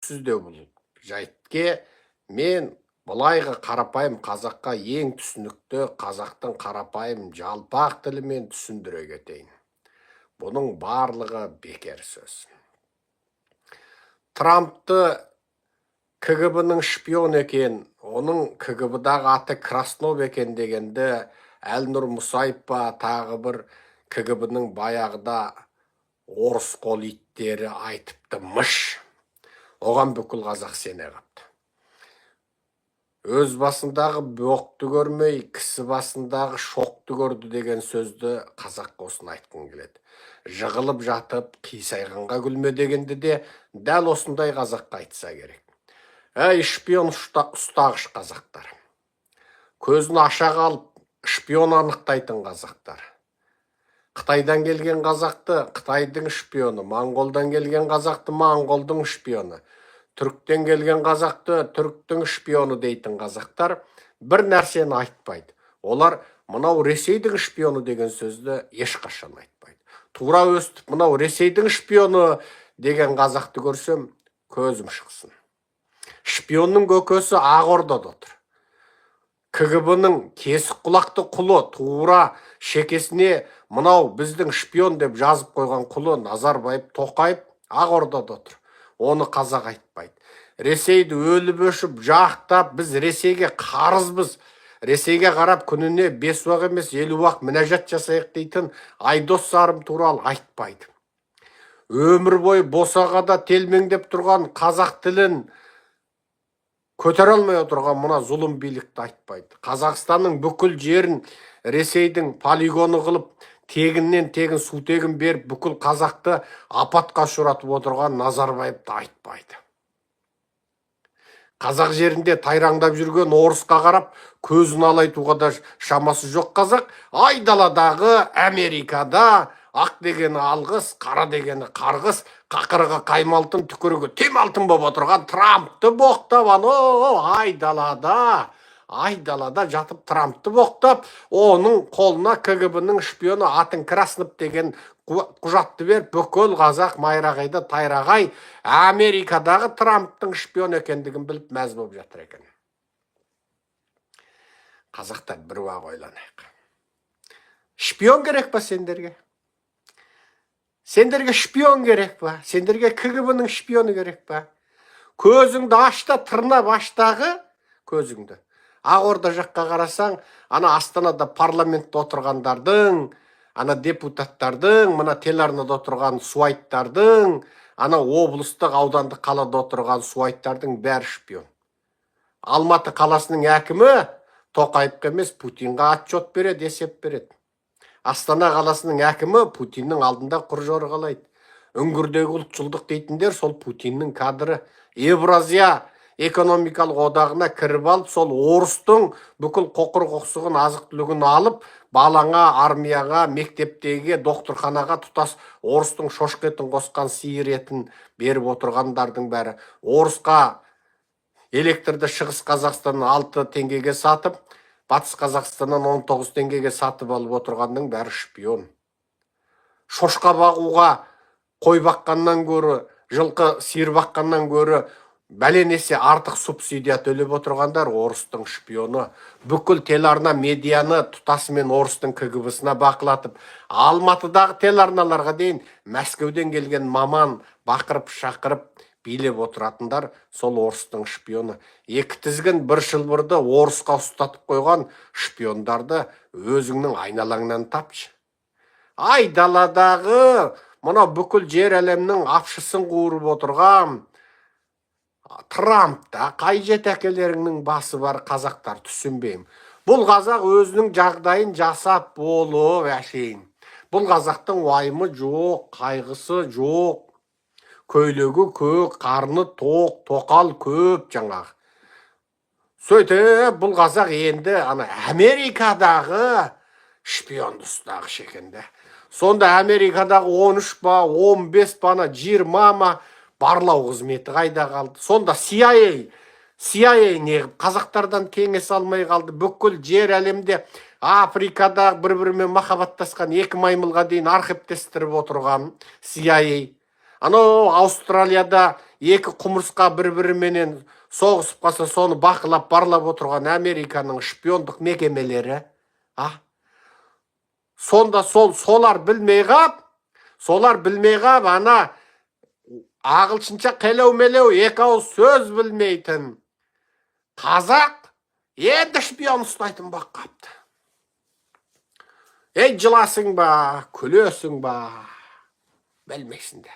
сізде бұл жайтке мен былайғы қарапайым қазаққа ең түсінікті қазақтың қарапайым жалпақ тілімен түсіндіре кетейін. Бұның барлығы бекер сөз. Трампты КГБ-ның шпион екен, оның КГБ-дағы аты Краснов екен дегенді Әлнұр Мұсайыпа тағы бір КГБ-ның баяғыда орыс қол иттері айтыпты мыш. Оған бүкіл қазақ сене қапты. Өз басындағы боқты көрмей, кісі басындағы шоқты көрді деген сөзді қазақ осыны айтқың келеді. Жығылып жатып, қисайғанға күлме дегенді де дәл осындай қазаққа айтса керек. Әй, шпион ұстағыш қазақтар. Көзін аша қалып, шпион анықтайтын қазақтар. Қытайдан келген қазақты Қытайдың шпионы, Моңғолдан келген қазақты Моңғолдың шпионы, түріктен келген қазақты түріктің шпионы дейтін қазақтар бір нәрсені айтпайды. Олар мынау Ресейдің шпионы деген сөзді ешқашан айтпайды. Тура өстіп, мынау Ресейдің шпионы деген қазақты көрсем, көзім шықсын. Шпионның көкесі Ақордада отыр. КГБ-ның кесік құлақты құлы тура шекесіне мынау біздің шпион деп жазып қойған құлы Назарбаев, Тоқаев Ақордада отыр. Оны қазақ айтпайды. Ресейді өліп өшіп жақтап, біз Ресейге қарызбыз. Ресейге қарап күніне 5 уақ емес 50 уақ мінәжат жасайық дейтін Айдос Сарым туралы айтпайды. Өмір бойы босағада телмеңдеп тұрған қазақ тілін көтере алмай отырған мына зұлым билікті айтпайды. Қазақстанның бүкіл жерін Ресейдің полигоны қылып, тегіннен тегін сутегін беріп, бүкіл қазақты апатқа ұшыратып отырған Назарбаевты айтпайды. Қазақ жерінде тайраңдап жүрген орысқа қарап, көзін алайтуға да шамасы жоқ қазақ, айдаладағы Америкада ақ дегені алғыс, қара дегені қарғыс, қақырға қаймалтын, түкірігі тем алтын боп отырған Трампты боқтап, айдалада жатып Трампты боқтап, оның қолына КГБ-ның шпионы атын Краснов деген құжатты беріп, бүкіл қазақ майрағайды тайрағай Америкадағы Трамптың шпион екендігін біліп мәз болып жатыр екен. Қазақтар бір уақ ойланайық. Шпион керек па сендерге? Сендерге шпион керек па? Сендерге КГБ-ның шпионы керек па? Көзіңді ашта, тырна баштағы көзіңді. Ақорда жаққа қарасаң, ана Астанада парламентте отырғандардың, ана депутаттардың, мына телеарнада отырған суайттардың, ана облыстық аудандық қалада отырған суайттардың бәрі шпион. Алматы қаласының әкімі Тоқаевқа емес Путинға отчет береді, есеп береді. Астана қаласының әкімі Путиннің алдында құр жорғалайды. Үңгірдегі ұлтшылдық дейтіндер сол Путиннің кадры. Евразия экономикалық одағына кіріп алып, сол орыстың бүкіл қоқыр-қоқсығын, азық-түлігін алып, балаңа, армияға, мектептегі, докторханаға тұтас орыстың шошқа етін қосқан сиыр етін беріп отырғандардың бәрі. Орысқа электрді Шығыс Қазақстаннан 6 теңгеге сатып, Батыс Қазақстаннан 19 теңгеге сатып алып отырғанның бәрі шпион. Шошқа бағуға қой баққаннан көрі, жылқы сиыр баққаннан көрі бәленесе артық субсидия төлеп отырғандар орыстың шпионы. Бүкіл телеарна медианы тұтасымен орыстың КГБ-сына бақылатып, Алматыдағы телеарналарға дейін Мәскеуден келген маман бақырып шақырып билеп отыратындар сол орыстың шпионы. Екі тізгін бір шылбырды орысқа ұстатып қойған шпиондарды өзіңнің айналаңнан тапшы. Айдаладағы мына бүкіл жер әлемнің апшысын қуырып отырған Трампта қай жетекелеріңнің басы бар қазақтар түсінбеймін. Бұл қазақ өзінің жағдайын жасап болып әшейін. Бұл қазақтың уайымы жоқ, қайғысы жоқ. Көйлегі көк, қарны тоқ, тоқал көп жаңағы. Сөйтіп, бұл қазақ енді Америкадағы шпионды ұстағыш екенде. Сонда Америкадағы 13 ба, 15 ба, 20 ма барлау қызметі қайда қалды? Сонда CIA неғып қазақтардан кеңес алмай қалды. Бүкіл жер әлемде Африкада бір-бірімен махаббаттасқан екі маймылға дейін архивтестіріп отырған CIA. Анау Австралияда екі құмырсқа бір-біріменен соғысып қалса, соны бақылап барлап отырған Американың шпиондық мекемелері, сонда солар білмей қап, ана ағылшынша қелеу-мелеу екі ауыз сөз білмейтін қазақ енді шпион ұстайтын бақ қапты. Ей, жыласың ба, күлесің ба, білмейсің де.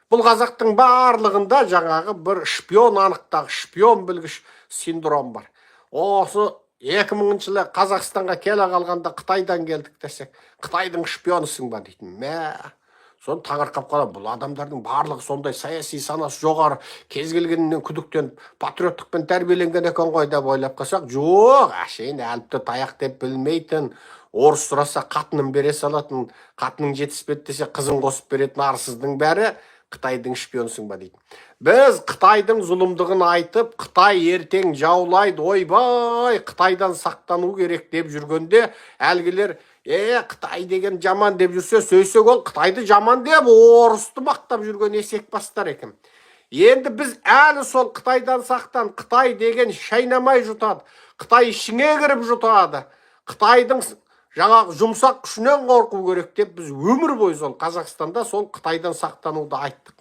Бұл қазақтың барлығында жаңағы бір шпион анықтағы, шпион білгіш синдром бар. Осы 2000 жылы Қазақстанға келе қалғанда Қытайдан келдік десек, Қытайдың шпионысың ба дейтін. Соны таңырқап қалам. Бұл адамдардың барлығы сондай саяси санасы жоғары, кез келгеннен күдіктеніп, патриоттықпен тәрбиеленген екен ғой деп ойлап қалсақ, жоқ, әшейін әліпті таяқ деп білмейтін, орыс сұраса қатынын бере салатын, қатының жетіспеді десе қызын қосып беретін арсыздың бәрі Қытайдың шпионсың ба дейді. Біз Қытайдың зұлымдығын айтып, Қытай ертең жаулайды, ойбай, Қытайдан сақтану керек деп жүргенде, әлгілер Қытай деген жаман деп жүрсе, сөйсек ол Қытайды жаман деп орысты мақтап жүрген есек бастар екен. Енді біз әлі сол Қытайдан сақтан, Қытай деген шайнамай жұтады, Қытай ішіңе кіріп жұтады, Қытайдың жаңағы жұмсақ күшінен қорқу керек деп біз өмір бойы сол Қазақстанда сол Қытайдан сақтануды айттық.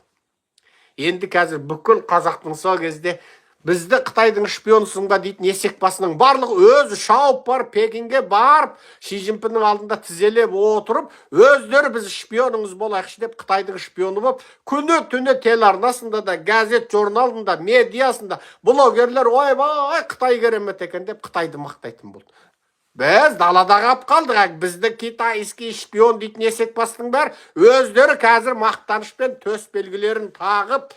Енді қазір бүкіл қазақтың сол кезде бізді Қытайдың шпионсың ба дейтін есек басының барлығы өзі шауып барып Пекинге барып Ши Цзиньпиннің алдында тізелеп отырып, өздері біз шпионыңыз болайықшы деп Қытайдың шпионы болып, күні-түні телеарнасында да, газет журналында, медиасында блогерлер ойбай Қытай керемет екен деп Қытайды мақтайтын болды. Біз далада қап қалдық, бізді китайский шпион дейтін есек бастың бәрі өздері қазір мақтанышпен төс белгілерін тағып,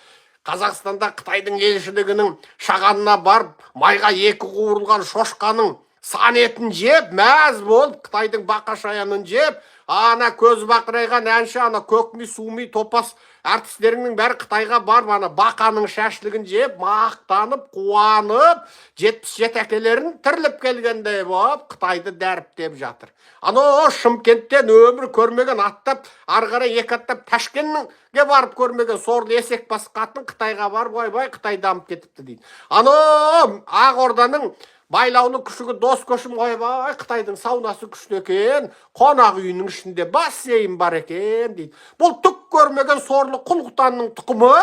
Қазақстанда Қытайдың елшілігінің шағанына барып, майға екі қуырылған шошқаның сан етін жеп, мәз болып, Қытайдың бақашаянын жеп, ана көз бақырайған әнші, ана көкми, суми, топас әртістерінің бәрі Қытайға барып, ана бақаның шашлығын жеп, мақтанып, қуанып, 77 әкелерін тіріліп келгендей болып, Қытайды дәріптеп жатыр. Ано Шымкенттен өмір көрмеген аттап, арғара екі аттап Ташкентке барып көрмеген сорлы есек бас қатын Қытайға барып, ойбай, Қытай дамып кетіпті дейді. Ано Ақорданың байлауының күшігі дос көшім, ойбай, Қытайдың саунасы күшті екен, қонақ үйінің ішінде бассейн бар екен дейді. Бұл түк көрмеген сорлы құл-құтанның тұқымы,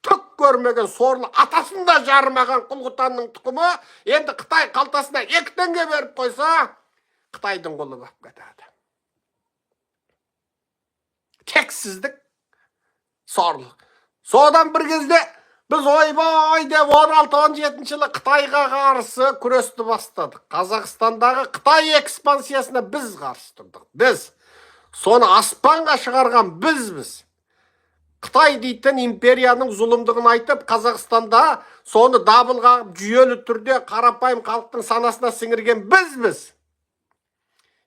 түк көрмеген сорлы атасында жарымаған құл-құтанның тұқымы, енді Қытай қалтасына 2 теңге беріп қойса, Қытайдың қолы бап кетеді. Тексіздік, сорлық. Содан бір кезде біз ойбай деп 16-17 жылы Қытайға қарсы күресті бастадық. Қазақстандағы Қытай экспансиясына біз қарсы тұрдық. Біз соны аспанға шығарған бізбіз. Қытай дейтін империяның зұлымдығын айтып, Қазақстанда соны дабыл қағып, жүйелі түрде қарапайым халықтың санасына сіңірген бізбіз.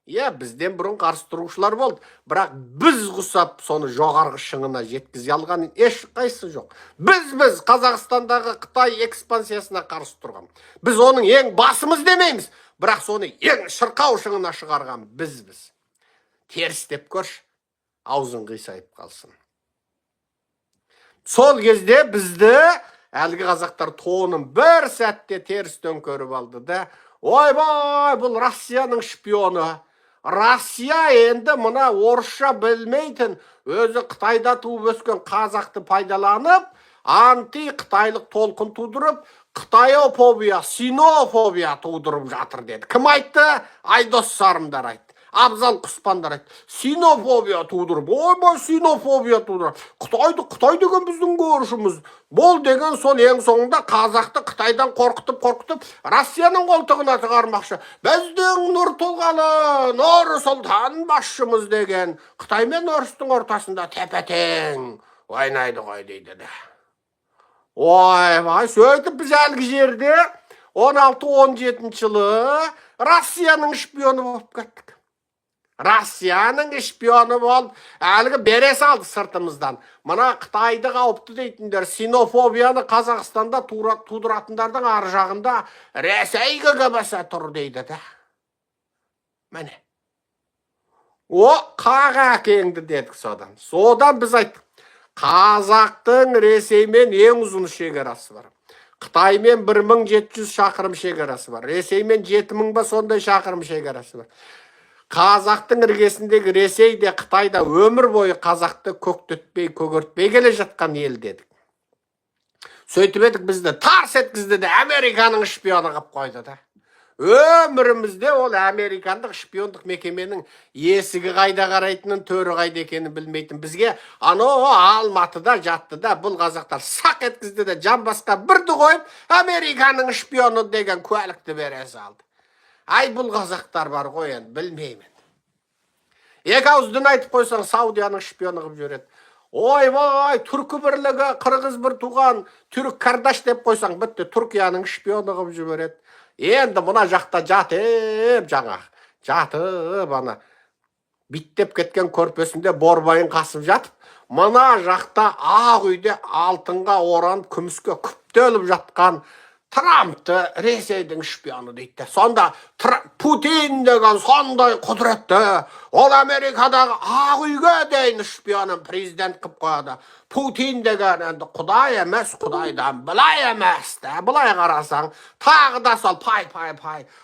Бізден бұрын қарсы тұрушылар болды, бірақ біз құсап соны жоғарғы шыңына жеткізе алған ешқайсысы жоқ. Біз Қазақстандағы Қытай экспансиясына қарсы тұрған. Біз оның ең басымыз демейміз, бірақ соны ең шырқау шыңына шығарған бізбіз. Теріс деп көрші, аузың қисайып қалсын. Сол кезде бізді әлгі қазақтар тоғының бір сәтте терістен көріп алды да, ойбай, бұл Россияның шпионы. Россия енді мұна орысша білмейтін, өзі Қытайда туып өскен қазақты пайдаланып, анти-қытайлық толқын тудырып, қытайофобия, синофобия тудырып жатыр деді. Кім айтты? Айдос Сарымдар айтты. Абзал Құспандар айтты. Синофобия тудырып, ойбай, синофобия тудырып. Қытай деген біздің көршіміз. Бол деген сол ең соңында қазақты Қытайдан қорқытып, Россияның қолтығына шығармақшы. Біздің нұр тұлғалы, Нұр Сұлтан басшымыз деген Қытай мен орыстың ортасында тепе-тең ойнайды ғой дейді. Ойбай, сөйтіп біз әлгі жерде 16-17 жылы Россияның шпионы болып кеттік. Россияның шпионы болып, әлгі бере салды сыртымыздан. Мына Қытайды қауіпті дейтіндер, синофобияны Қазақстанда тудыратындардың ар жағында Ресей КГБ-сі тұр дейді. Міне. О, қаға әкеңді дедік содан. Содан біз айттық. Қазақтың Ресеймен ең ұзын шекарасы бар. Қытаймен 1700 шақырым шекарасы бар. Ресеймен 7000 ба сондай шақырым шекарасы бар. Қазақтың іргесіндегі Ресей де Қытай да өмір бойы қазақты көктөтпей, көгертпей келе жатқан ел дедік. Сөйтіп едік, бізді тарс еткізді де Американың шпионы қылып қойды да. Өмірімізде ол американдық шпиондық мекеменің есігі қайда қарайтынын, төрі қайда екенін білмейтін бізге Алматыда жатты да, бұл қазақтар сақ еткізді де, жамбасқа бірді қойып, Американың шпионы деген куәлікті бере салды. Ай, бұл қазақтар бар ғой, енді білмеймін. Екі ауыз дүн айтып қойсаң, Саудияның шпионы қылып жүреді. Ойбай, түркі бірлігі, қырғыз бір туған, түрік кардаш деп қойсаң, бітті, Түркияның шпионы қылып жібереді. Енді мұна жақта жатып, ана биттеп кеткен көрпесінде борбайын қасып жатып, мұна жақта ақ үйде алтынға оранып, күміске күптеліп жатқан Трампты Ресейдің шпионы дейді. Сонда Путин деген сондай құдіретті, ол Америкадағы ақ үйге дейін шпионын президент қып қояды. Путин деген енді құдай емес, құдайдан былай емес те. Былай қарасаң, тағы да сол пай.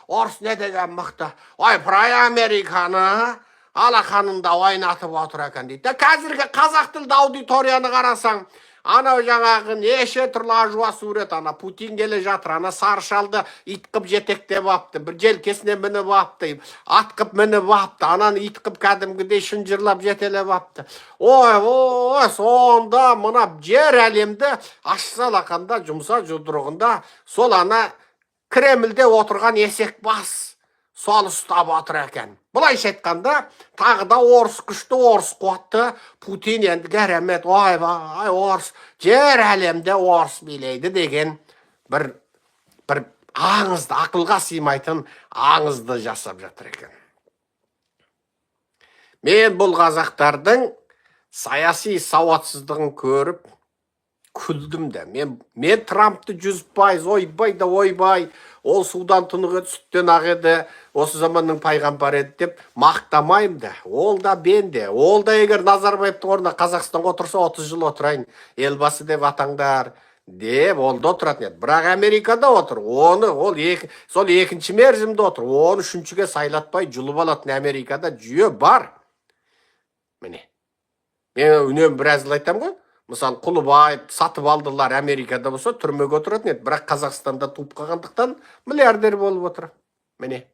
Орыс не деген мықты. Ойпырай Американы алақанында ойнатып отыр екен дейді. Қазіргі қазақ тілді аудиторияны қарасаң, анау жаңағы неше түрлі ажуа сурет, ана Путин келе жатыр, ана сары шалды ит қып жетектеп апты, бір желкесіне мініп апты, ат қып мініп апты, ананы ит қып кәдімгідей шынжырлап жетелеп апты. Ой, сонда мына жер әлемді ашса алақанда, жұмса жұдырығында сол ана Кремльде отырған есек бас сол ұстап отыр екен. Бұлайша айтқанда, тағы да орыс күшті, орыс қуатты, Путин енді кәремет, ойбай, орыс, жер әлемде орыс билейді деген бір аңызды, ақылға сыймайтын аңызды жасап жатыр екен. Мен бұл қазақтардың саяси сауатсыздығын көріп, күлдім де. Мен Трампты 100% ойбай, ол судан тұнық еді, сүттен ақ еді, осы заманның пайғамбар еді деп мақтамайым да. Ол да бен де. Ол да егер Назарбаевтың орнына Қазақстанға отырса 30 жыл отырайын, елбасы деп атаңдар деп, ол да отыратын еді. Бірақ Америкада отыр. Сол екінші мерзімде отыр. Оны үшіншіге сайлатпай жұлып алатын Америкада жүйе бар. Міне. Мен үнемі біраз айтам ғой. Мысалы, Құлыбаев сатып алдылар Америкада болса, түрмеге отыратын еді. Бірақ Қазақстанда туып қалғандықтан миллиардер болып отыр. Міне.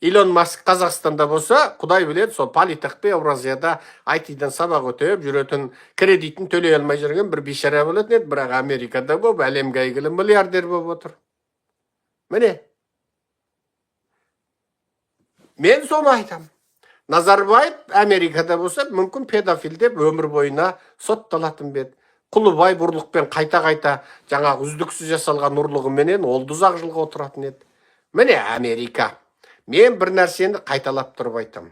Илон Маск Қазақстанда болса, құдай біледі, сол политехпе Еуразияда IT-дан сабақ өтіп жүретін, кредитін төлей алмай жүрген бір бейшара болатын еді. Бірақ Америкада болып, әлемге әйгілі миллиардер болып отыр. Міне. Мен соны айтам. Назарбаев Америкада болса, мүмкін педофил деп өмір бойына сотталатын беді. Құлыбай ұрлықпен қайта жаңағы үздіксіз жасалған ұрлығыменен ол ұзақ жылға отыратын еді. Міне Америка. Мен бір нәрсені қайталап тұрып айтам.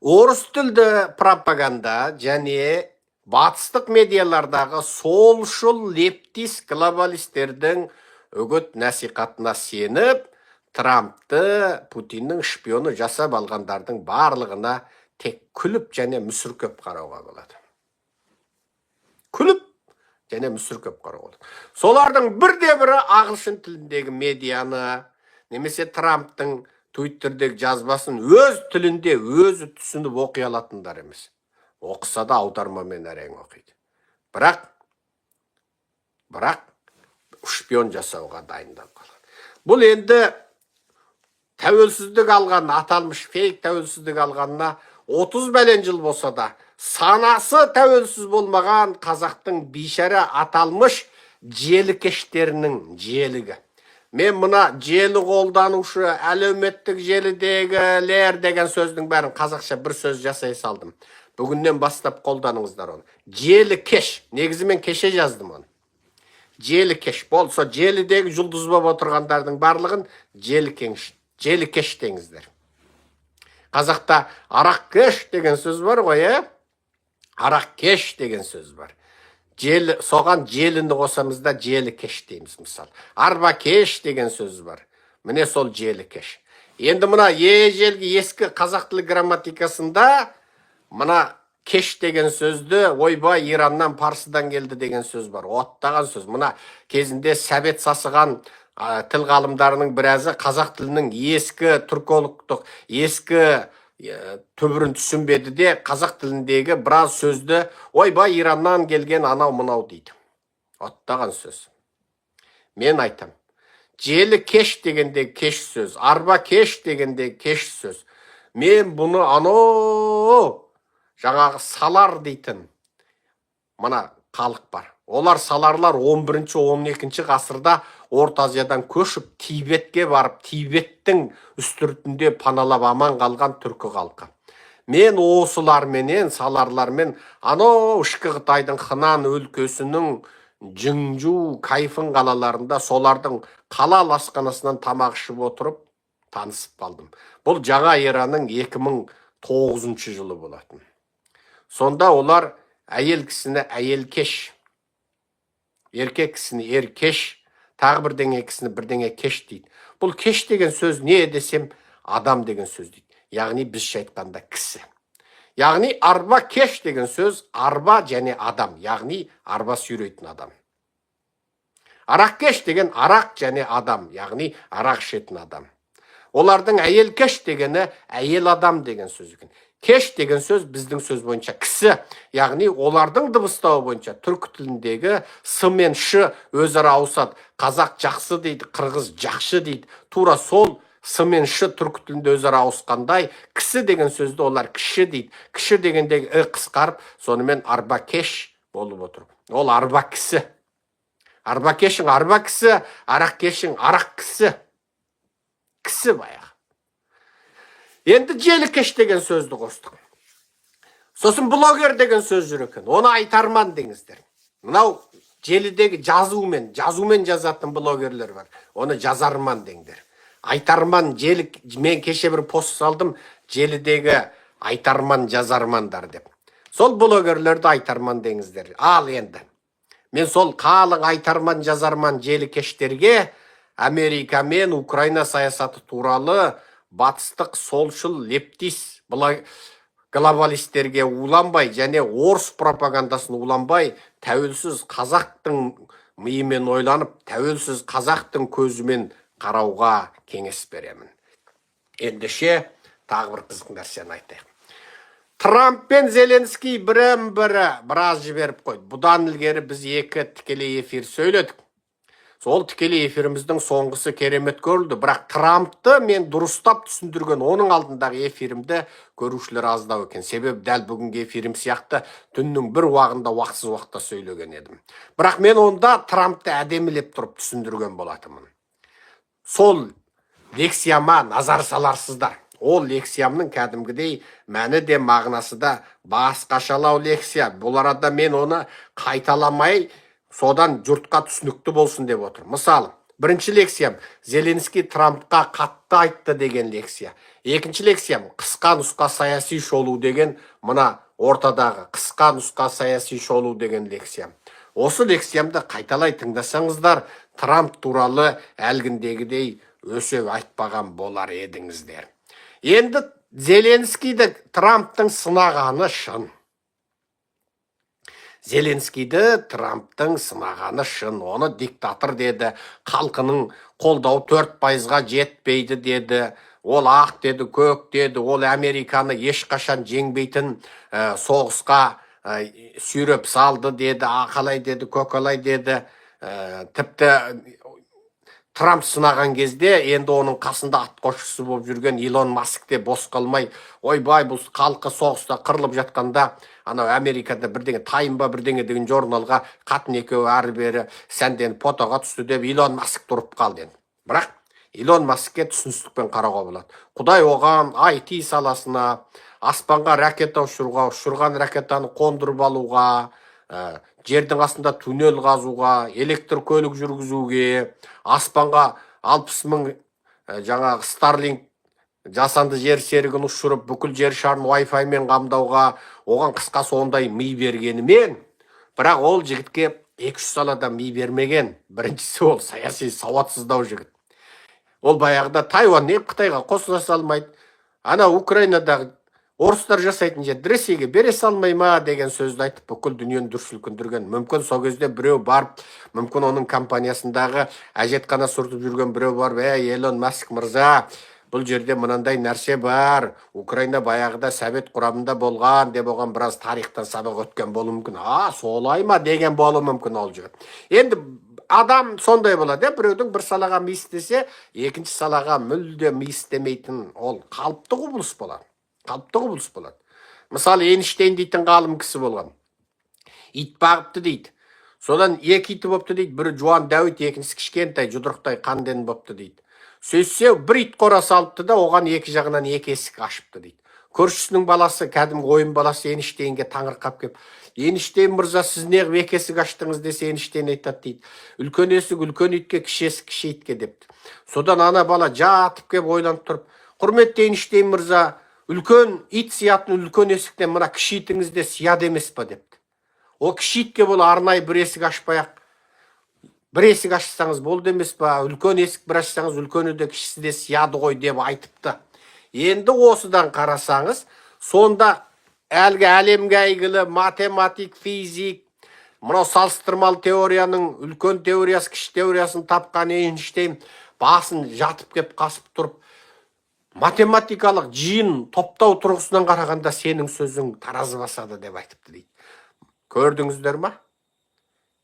Орыс тілді пропаганда және батыстық медиалардағы солшыл лептист глобалистердің үгіт насихатына сеніп, Трампты Путиннің шпионы жасап алғандардың барлығына тек күліп және мүсіркеп қарауға болады. Күліп және мүсіркеп қарауға болады. Солардың бірде-бірі ағылшын тіліндегі медианы, немесе Трамптың Твиттердегі жазбасын өз тілінде өзі түсініп оқи алатындар емес. Оқыса да аудармамен әрең оқиды. Бірақ шпион жасауға дайындап қалады. Бұл енді тәуелсіздік алған, аталмыш фейк тәуелсіздік алғанына 30 бәлен жыл болса да, санасы тәуелсіз болмаған қазақтың бейшара аталмыш желікештерінің желігі. Мен мұна желі қолданушы, әлеуметтік желідегілер деген сөздің бәрін қазақша бір сөз жасай салдым. Бүгіннен бастап қолданыңыздар оны. Желікеш, негізі мен кеше жаздым оны. Желікеш болса, желідегі жұлдыз болып отырғандардың барлығын желікеш деңіздер. Қазақта арақкеш деген сөз бар ғой, арақкеш деген сөз бар. Соған желіні қосамызда желікеш дейміз, мысалы. Арбакеш деген сөз бар. Міне сол желікеш. Енді мына ежелгі ескі қазақ тілі грамматикасында мына кеш деген сөзді, ойбай Ираннан, Парсыдан келді деген сөз бар. Оттаған сөз. Мына кезінде сәбет сасыған тіл ғалымдарының біразы қазақ тілінің ескі түркологтық, ескі түбірін түсінбеді де қазақ тіліндегі біраз сөзді ойбай Ираннан келген анау мынау дейді. Оттаған сөз. Мен айтам. Желі кеш дегенде кеш сөз, арба кеш дегенде кеш сөз. Мен бұны жаңағы салар дейтін мына халық бар. Олар саларлар 11-12 ғасырда Орта Азиядан көшіп Тибетке барып, Тибеттің үстіртінде паналап аман қалған түркі халқы. Мен осыларменен, саларлармен ішкі Қытайдың Хынан өлкесінің Жыңжу, Кайфын қалаларында солардың қала асханасынан тамақ ішіп отырып танысып қалдым. Бұл жаңа эраның 2009 жылы болатын. Сонда олар әйел кісіні әйел кеш, еркек кісіні еркеш, тағы бірдеңе кісіні бірдеңе кеш дейді. Бұл кеш деген сөз не десем, адам деген сөз дейді. Яғни біз айтқанда кісі. Яғни арба кеш деген сөз арба және адам, яғни арба сүйрейтін адам. Арақ кеш деген арақ және адам, яғни арақ ішетін адам. Олардың әйел кеш дегені әйел адам деген сөз екен. Кеш деген сөз біздің сөз бойынша кісі, яғни олардың дыбыстауы бойынша түркі тіліндегі с мен ш өзара ауысады. Қазақ жақсы дейді, қырғыз жақшы дейді. Тура сол с мен ш түркі тілінде өзара ауысқандай, кісі деген сөзді олар кіші дейді. Кіші дегендегі қысқарып, сонымен арба кеш болып отыр. Ол арба кісі. Арба кешің арба кісі, арақ кешің арақ кісі. Кісі баяғы. Енді желі кеш деген сөзді қостық. Сосын блогер деген сөз жүр екен. Оны айтарман деңіздер. Мынау желідегі жазумен жазатын блогерлер бар. Оны жазарман деңдер. Айтарман, мен кеше бір пост салдым, желідегі айтарман, жазармандар деп. Сол блогерлерді айтарман деңіздер. Ал енді. Мен сол қалың айтарман, жазарман желі кештерге Америка мен Украина саясаты туралы батыстық солшыл лептис глобалистерге уланбай және орыс пропагандасын уланбай, тәуелсіз қазақтың миымен ойланып, тәуелсіз қазақтың көзімен қарауға кеңес беремін. Ендеше тағы бір қызық нәрсені айтайық. Трамп пен Зеленский біраз жіберіп қойды. Бұдан ілгері біз 2 тікелей эфир сөйледік. Сол тікелей эфиріміздің соңғысы керемет көрілді. Бірақ Трампты мен дұрыстап түсіндірген оның алдындағы эфирімді көрушілер аздау екен. Себебі дәл бүгінгі эфирім сияқты түннің бір уағында уақытсыз уақытта сөйлеген едім. Бірақ мен онда Трампты әдемілеп тұрып түсіндірген болатымын. Сол лекцияма назар саларсыздар. Ол лекциямның кәдімгідей мәні де мағынасы да басқашалау лекция. Бұл арада мен оны қайталамай, содан жұртқа түсінікті болсын деп отыр. Мысалы, бірінші лекциям Зеленский Трампқа қатты айтты деген лекция. Екінші лекциям қысқа нұсқа саяси шолу деген, мына ортадағы қысқа нұсқа саяси шолу деген лекциям. Осы лекциямды қайталай тыңдасаңыздар, Трамп туралы әлгіндегідей өсек айтпаған болар едіңіздер. Енді Зеленскийді Трамптың сынағаны шын. Зеленскийді Трамптың сынағаны шын. Оны диктатор деді, халқының қолдау 4%-ға жетпейді деді. Ол ақ деді, көк деді, ол Американы ешқашан жеңбейтін соғысқа сүйреп салды деді, ақалай деді, көкалай деді. Тіпті Трамп сынаған кезде енді оның қасында атқосшысы болып жүрген Илон Маск те бос қалмай, ойбай, бұл халқы соғыста қырылып жатқанда, анау Америкада бірдеңе тайынба бірдеңе деген журналға қатын екеуі әрі бері сәнден фотоға түсті деп Илон Маск тұрып қалды. Бірақ Илон Маскке түсіністікпен қарауға болады. Құдай оған IT саласына, аспанға ракета ұшыруға, ұшырған ракетаны қондырып алуға, жердің астында туннел қазуға, электр көлік жүргізуге, аспанға 60 000 жаңағы Starlink жасанды жер серігін ұшырып, бүкіл жер шарын Wi-Fi мен қамдауға, оған қысқасы ондай ми бергенімен, бірақ ол жігітке 2-3 салада ми бермеген. Біріншісі ол саяси сауатсыздау жігіт. Ол баяғыда Тайван не Қытайға қосыла салмайды. Ана Украинадағы орыстар жасайтын жерде Ресейге бере салмай ма деген сөзді айтып бүкіл дүниені дүр сілкіндірген. Мүмкін сол кезде біреу барып, мүмкін оның компаниясындағы әжетхана сүртіп жүрген біреу барып, Элон Маск мырза, бұл жерде мынандай нәрсе бар, Украина баяғыда совет құрамында болған деп оған біраз тарихтан сабақ өткен болуы мүмкін. Солай ма деген болуы мүмкін ол жігіт. Енді адам сондай болады, біреудің бір салаға миістесе, екінші салаға мүлде миістемейтін ол қалыпты құбылыс болады. Қалыпты құбылыс болады. Мысалы, Эйнштейн дейтін ғалым кісі болған. Ит бағыпты дейді. Содан екі иті бопты дейді. Бірі жуан дәуіт, екіншісі кішкентай, жұдырықтай қанден бопты дейді. Сөйтсе, бір ит қора салыпты да, оған екі жағынан екі есік ашыпты дейді. Көршісінің баласы, кәдімгі ойын баласы Эйнштейнге таңырқап кеп, Эйнштейн мырза, сіз неғып екі есік аштыңыз десе, Эйнштейн айтады дейді. Үлкен есік үлкен итке, кіші есік кіші итке депті. Содан ана бала жатып кеп ойланып тұрып, құрметті Эйнштейн мырза, үлкен ит сиятын үлкен есіктен мына кіші итіңізде сияды емес па депті. О кіші итке бұл арнайы бір есік ашпай-ақ, бір есік ашсаңыз болды емес па, үлкен есік бір ашсаңыз үлкені де кішісі де сияды ғой деп айтыпты. Енді осыдан қарасаңыз, сонда әлгі әлемге әйгілі математик, физик, мынау салыстырмалы теорияның үлкен теориясы, кіші теориясын тапқан Эйнштейн басын жатып кеп қасып тұрып, математикалық жиын топтау тұрғысынан қарағанда сенің сөзің таразы басады деп айтыпты дейді. Көрдіңіздер ма?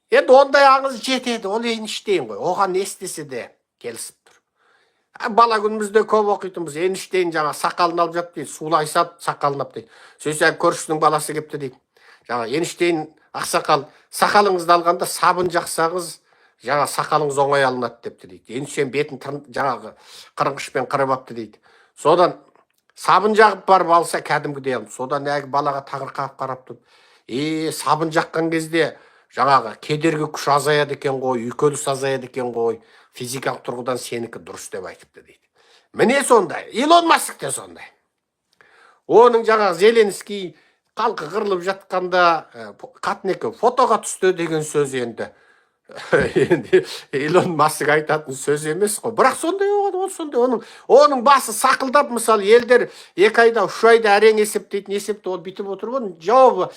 Енді ондай аңыз жетеді, ол Эйнштейн ғой. Оған не істесе де келісіп тұр. Бала күнімізде көп оқитынбыз. Эйнштейн жаңа сақалын алып жатты дейді, сулай сап сақалын алып дейді. Сөйтсе көршісінің баласы кепті дейді. Жаңа Эйнштейн ақсақал, сақалыңызды алғанда сабын жақсаңыз, жаңа сақалыңыз оңай алынады депті дейді. Эйнштейн бетін жаңағы қырынғышпен қырып апты дейді. Содан сабын жағып барып алса кәдімгідей алып. Содан әгі балаға тағырқап қарап тұрып, сабын жаққан кезде жаңағы кедергі күш азаяды екен ғой, үйкеліс азаяды екен ғой, физикалық тұрғыдан сенікі дұрыс деп айтыпты дейді. Міне сондай, Илон Маск те сондай. Оның жаңағы Зеленский қалқы қырылып жатқанда қатынекі фотоға түсті деген сөз енді Илон Маск айтатын сөз емес қой. Бірақ сондай ол сондай. Оның басы сақылдап, мысалы, елдер 2 айда, 3 айда әрең есептейтін есепті ол бітіп отыр ғой, жауабы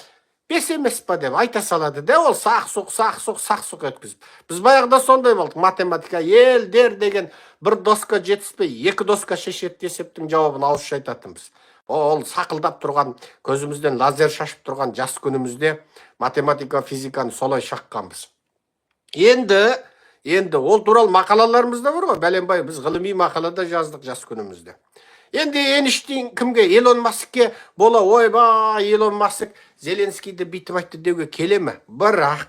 5 емес па деп айта салады да, ол сақ-сұқ өткізіп. Біз баяғыда сондай болдық. Математика елдер деген бір доска жетіспей, 2 доска шешеді есептің жауабын ауызша айтатынбыз. Ол сақылдап тұрған, көзімізден лазер шашып тұрған жас күнімізде математика, физиканы солай шаққанбыз. Енді ол туралы мақалаларымызда бар ғой, бәленбай біз ғылыми мақалада жаздық жас күнімізде. Енді Эйнштейн кімге? Илон Маскке бола, ойбай, Илон Маск Зеленскийді бүйтіп айтты деуге келе ме? Бірақ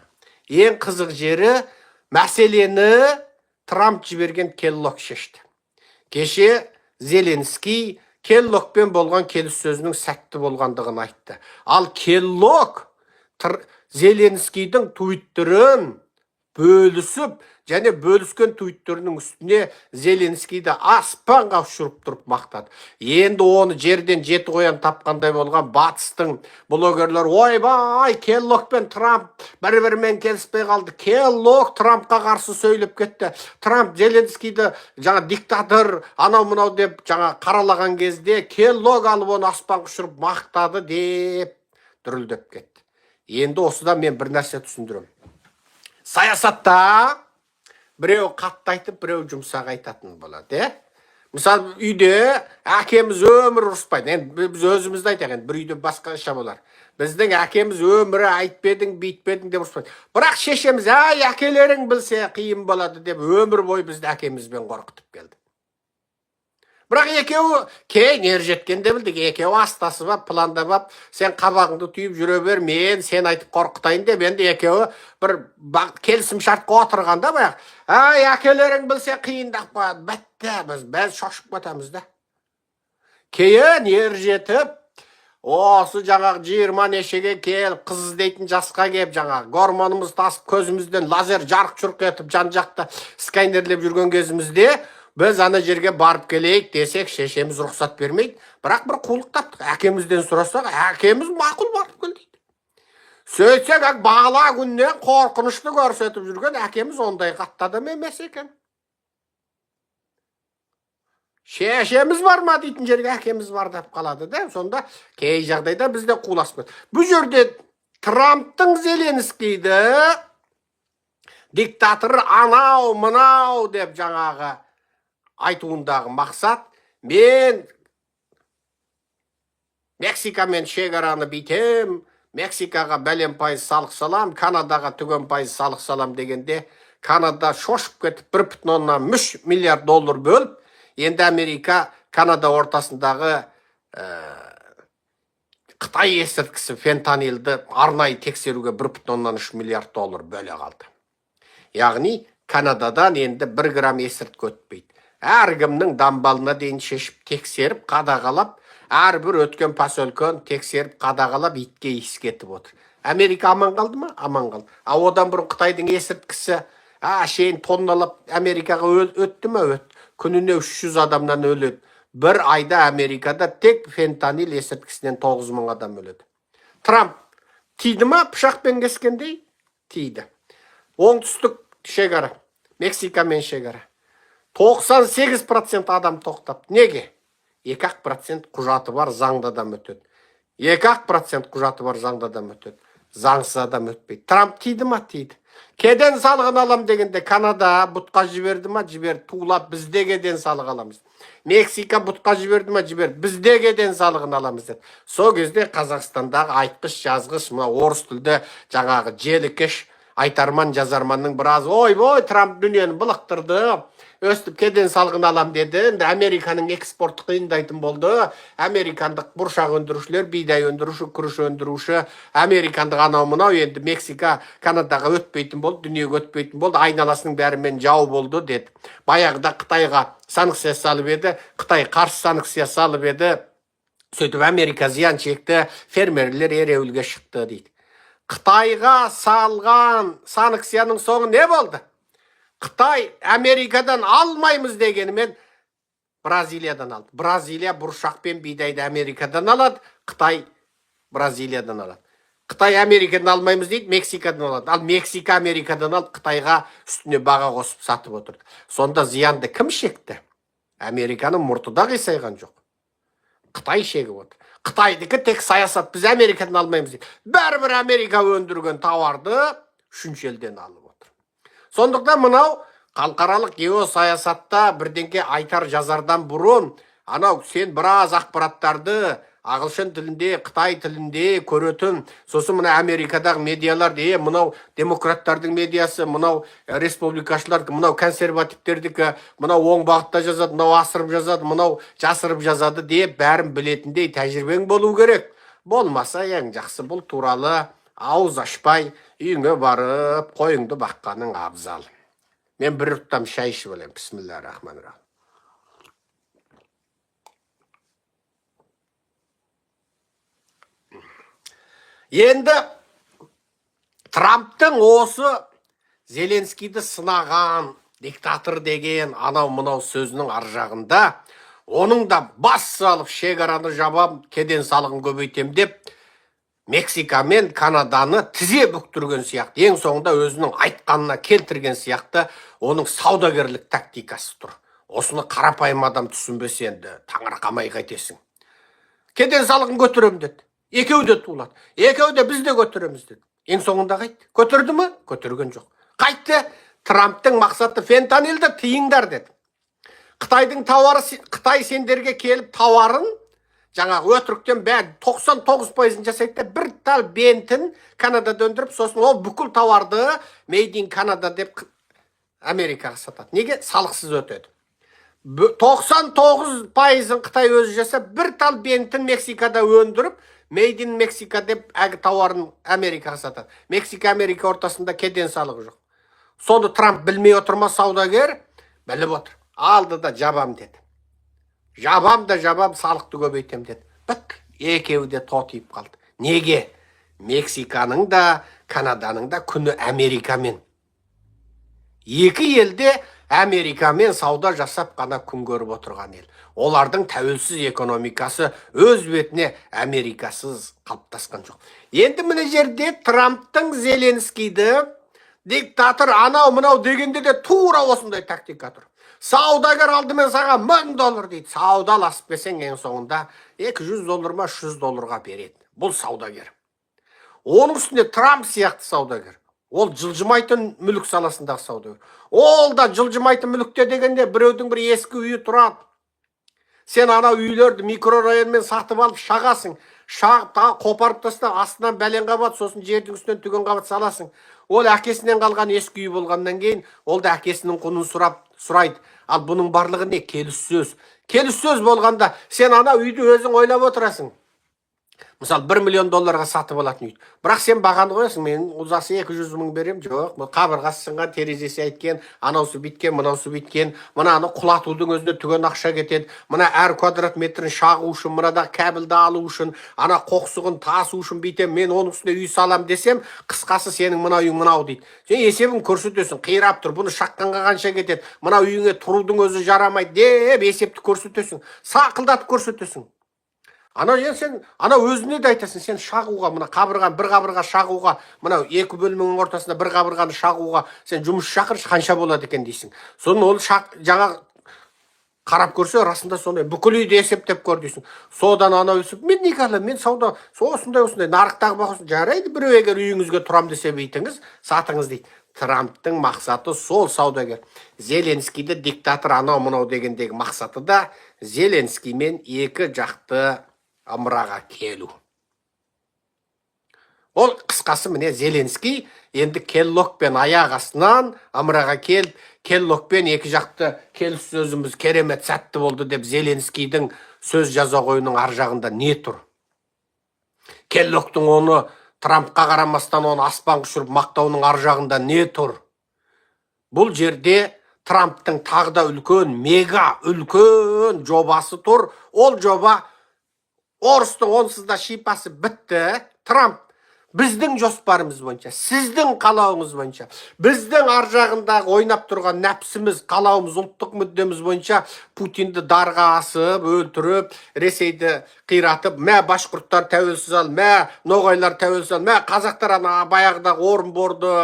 ең қызық жері мәселені Трамп жіберген Келлог шешті. Кеше Зеленский Келлогпен болған келіссөзінің сәтті болғандығын айтты. Ал Келлог Зеленскийдің твиттерін бөлісіп, және бөліскен твиттерінің үстіне Зеленскийді аспанға ұшырып тұрып мақтады. Енді оны жерден жеті қоян тапқандай болған батыстың блогерлер, ойбай, Келлог пен Трамп бір-бірімен келіспей қалды. Келлог Трампқа қарсы сөйлеп кетті. Трамп Зеленскийді жаңа диктатор, анау-мынау деп жаңа қаралаған кезде Келлог алып оны аспанға ұшырып мақтады деп дүрілдеп кетті. Енді осыдан мен бір нәрсе түсіндірем. Саясатта біреу қатты айтып, біреу жұмсақ айтатын болады. Мысалы, үйде әкеміз өмір ұрыспайды. Біз өзімізді айтайық, бір үйде басқаша болар. Біздің әкеміз өмірі айтпедің, бейтпедің деп ұрыспайды. Бірақ шешеміз, әкелерің білсе қиын болады деп өмір бойы бізді әкемізбен қорқытып келді. Бірақ екеуі кейін ер жеткенде білдік, екеуі астасып ап, пландап ап, сен қабағыңды түйіп жүре бер, мен сен айтып қорқытайын деп, енді екеуі бір келісім шартқа отырғанда баяқ, әкелерің білсе қиындап қояды, бітті, біз шошып кетеміз да. Кейін ер жетіп, осы жаңағы 20 нешеге келіп, қыз іздейтін жасқа келіп, жаңағы гормонымыз тасып, көзімізден лазер жарқ-жұрқ етіп, жан-жақта скайнерлеп жүрген кезімізде біз ана жерге барып келейік десек, шешеміз рұқсат бермейді. Бірақ бір қулық таптық. Әкемізден сұрасақ, әкеміз мақұл барып кел дейді. Сөйтсек, бала күннен қорқынышты көрсетіп жүрген әкеміз ондай қатты адам емес екен. шешеміз бар ма дейтін жерге әкеміз бар деп қалады да. Сонда кей жағдайда бізде қуласпыз. Бұл жерде Трамптың Зеленскийді диктатор анау мынау деп жаңағы айтуындағы мақсат, мен Мексикамен шекараны битем, Мексикаға бәлем пайыз салық салам, Канадаға түген пайыз салық салам дегенде, Канада шошып кетіп 1,3 миллиард доллар бөліп, енді Америка Канада ортасындағы Қытай есірткісі фентанилді арнайы тексеруге 1,3 миллиард доллар бөле қалды. Яғни Канададан енді 1 грамм есірткі өтпейді. Әркімнің дамбалына дейін шешіп тексеріп, қадағалап, әрбір өткен поселкені тексеріп, қадағалап, итке иіскетіп отыр. Америка аман қалды ма? Аман қалды. Одан бұрын Қытайдың есірткісі шейін тонналап Америкаға өтті ме? Өтті. Күніне 300 адамнан өледі. Бір айда Америкада тек фентанил есірткісінен 9,000 адам өледі. Трамп тиді ма пышақпен кескендей? Тиді. Оңтүстік шекара, Мексикамен шекара. 98% адам тоқтап. Неге? 2% құжаты бар, заңды адам өтеді. 2% құжаты бар, заңды адам өтеді. Заңсыз адам өтпейді. Трамп тиді ма? Тиді. Кеден салығын алам дегенде Канада бұтқа жіберді ма? Жіберді. Тулап бізде кеден салық аламыз. Мексика бұтқа жіберді ма? Жіберді. Бізде кеден салығын аламыз деді. Сол кезде Қазақстандағы айтқыш, жазғыш, орыс тілді жаңағы желікеш, айтарман, жазарманның біраз ой, Трамп дүниені бұлықтырды. Өстіп кеден салығын алам деді. Енді Американың экспорты қиындайтын болды. Американдық бұршақ өндірушілер, бидай өндіруші, күріш өндіруші, американдық анау мынау енді Мексика, Канадаға өтпейтін болды, дүниеге өтпейтін болды, айналасының бәрімен жау болды деді. Баяғыда Қытайға санкция салып еді, Қытай қарсы санкция салып еді. Сөйтіп Америка зиян шекті, фермерлер ереуілге шықты дейді. Қытайға салған санкцияның соңы не болды? Қытай Америкадан алмаймыз дегенімен Бразилиядан алды. Бразилия бұршақпен бидайды Америкадан алады, Қытай Бразилиядан алады. Қытай Америкадан алмаймыз дейді, Мексикадан алады. Ал Мексика Америкадан алып, Қытайға үстіне баға қосып сатып отырды. Сонда зиянды кім шекті? Американың мұртыда қисайған жоқ. Қытай шегіп отыр. Қытайдікі тек саясат, біз Америкадан алмаймыз дейді. Бәрібір Америка өндірген тауарды үшінші елден алып отыр. Сондықтан мынау халықаралық геосаясатта бірдеңке айтар жазардан бұрын, анау сен біраз ақпараттарды ағылшын тілінде, Қытай тілінде көретін, сосын мына Америкадағы медиалар мынау демократтардың медиасы, мынау республикашылар, мынау консервативтердікі, мынау оң бағытта жазады, мынау асырып жазады, мынау жасырып жазады деп бәрін білетіндей тәжірибең болу керек. Болмаса ең жақсы бұл туралы ауыз ашпай, үйіңе барып, қойыңды баққаның абзал. Мен бір ұрттам шай ішіп олайым. Бисмиллахир-рахманир-рахим. Енді Трамптың осы Зеленскийді сынаған, диктатор деген анау мынау сөзінің аржағында, оның да бас салып шекараны жабам, кеден салығын көбейтем деп, Мексика мен Канаданы тізе бүктірген сияқты, ең соңында өзінің айтқанына келтірген сияқты, оның саудагерлік тактикасы тұр. Осыны қарапайым адам түсінбесе енді таңырқамай қайтесің. Кеден салығын көтерем деді. Екеу де тулады. Екеу де біз де көтереміз деді. Ең соңында қайтты. Көтерді ме? Көтерген жоқ. Қайтты. Трамптың мақсаты фентанилді тиіңдар деді. Қытайдың тауары, Қытай сендерге келіп тауарын жаңағы өтіріктен бәрі 99% жасайды, бір тал бентін Канадада өндіріп, сосын ол бүкіл тауарды Made in Canada деп Америкаға сатады. Неге? Салықсыз өтеді. 99%-ын Қытай өзі жасап, бір тал бентін Мексикада өндіріп, Made in Mexico деп әгі тауарын Америкаға сатады. Мексика-Америка ортасында кеден салығы жоқ. Соны Трамп білмей отырма, саудагер біліп отыр. Алды да жабам деді. Жабам, салықты көбейтем деді. Бік, екеуі де тотиып қалды. Неге? Мексиканың да, Канаданың да күні Америкамен. Екі елде Америкамен сауда жасап қана күн көріп отырған ел. Олардың тәуелсіз экономикасы өз бетіне Америкасыз қалыптасқан жоқ. Енді міне жерде Трамптың Зеленскийді Диктатор анау мынау дегенде де тура осындай тактика тұр. Саудагер алдымен саған $1000 дейді. Саудаласып берсең ең соңында $200 ма $300 береді. Бұл саудагер. Оның үстінде Трамп сияқты саудагер. Ол жылжымайтын мүлік саласындағы саудагер. Ол да жылжымайтын мүлікте дегенде біреудің бір ескі үйі тұрады. Сен ана үйлерді микрорайонмен сатып алып шағасың. Шағып қопарып таста, астынан бәлен қабат, сосын жердің үстінен түген қабат саласың. Ол әкесінен қалған ескі үй болғаннан кейін, ол да әкесінің құнын сұрайды. Ал бұның барлығы не? Келіссөз. Келіссөз болғанда сен ана үйді өзің ойлап отырасың. Мысалы, $1 миллион сатып алатын үйді. Бірақ сен бағаны қоясың, мен ұзасы 200 мың берем, жоқ, қабырғасы сынған, терезесі әйткен, анаусы биткен, мынаусы биткен, мынаны құлатудың өзіне түген ақша кетеді, мына әр квадрат метрін шағу үшін, мынадағы кәбілді алу үшін, ана қоқсығын тасу үшін бүйтем, мен оның үстіне үй салам десем, қысқасы сенің мына үйің мынау дейді. Сен есебін көрсетесің, қирап тұр, бұны шаққанға қанша кетеді, мына үйіңе тұрудың өзі жарамайды деп есепті көрсетесің, сақылдатып көрсетесің. Сен өзіне де айтасың, сен шағуға, мына қабырған, бір қабырға шағуға, мына екі бөлмеңнің ортасында бір қабырғаны шағуға, сен жұмыс шақыршы, қанша болады екен дейсің. Соны ол жаңа қарап көрсе, расында сондай бүкіл үйді есептеп көр дейсің. Содан өсіп, мен неге алам, мен сауда, осындай нарықтағы бағасын жарайды, біреу егер үйіңізге тұрам десе бүйтіңіз, сатыңыз дейді. Трамптың мақсаты сол саудагер. Зеленскийді диктатор анау-мынау дегендегі мақсаты да Зеленскиймен екі жақты ымыраға келу. Ол қысқасы міне Зеленский енді Келлогпен аяқ астынан ымыраға келіп, Келлогпен екі жақты келіссөзіміз керемет сәтті болды деп Зеленскийдің сөз жаза қойының ар жағында не тұр? Келлогтың оны Трампқа қарамастан оны аспанға ұшырып мақтауының ар жағында не тұр? Бұл жерде Трамптың тағда үлкен, мега үлкен жобасы тұр. Ол жоба орыстың онсыз да шипасы бітті. Трамп біздің жоспарымыз бойынша, сіздің қалауыңыз бойынша, біздің ар жағындағы ойнап тұрған нәпсіміз, қалауымыз, ұлттық мүддеміз бойынша Путинді дарға асып, өлтіріп, Ресейді қиратып, мә башқұрттар тәуелсіз ал, мә ноғайлар тәуелсіз ал, мә қазақтар баяғыдағы Орынборды,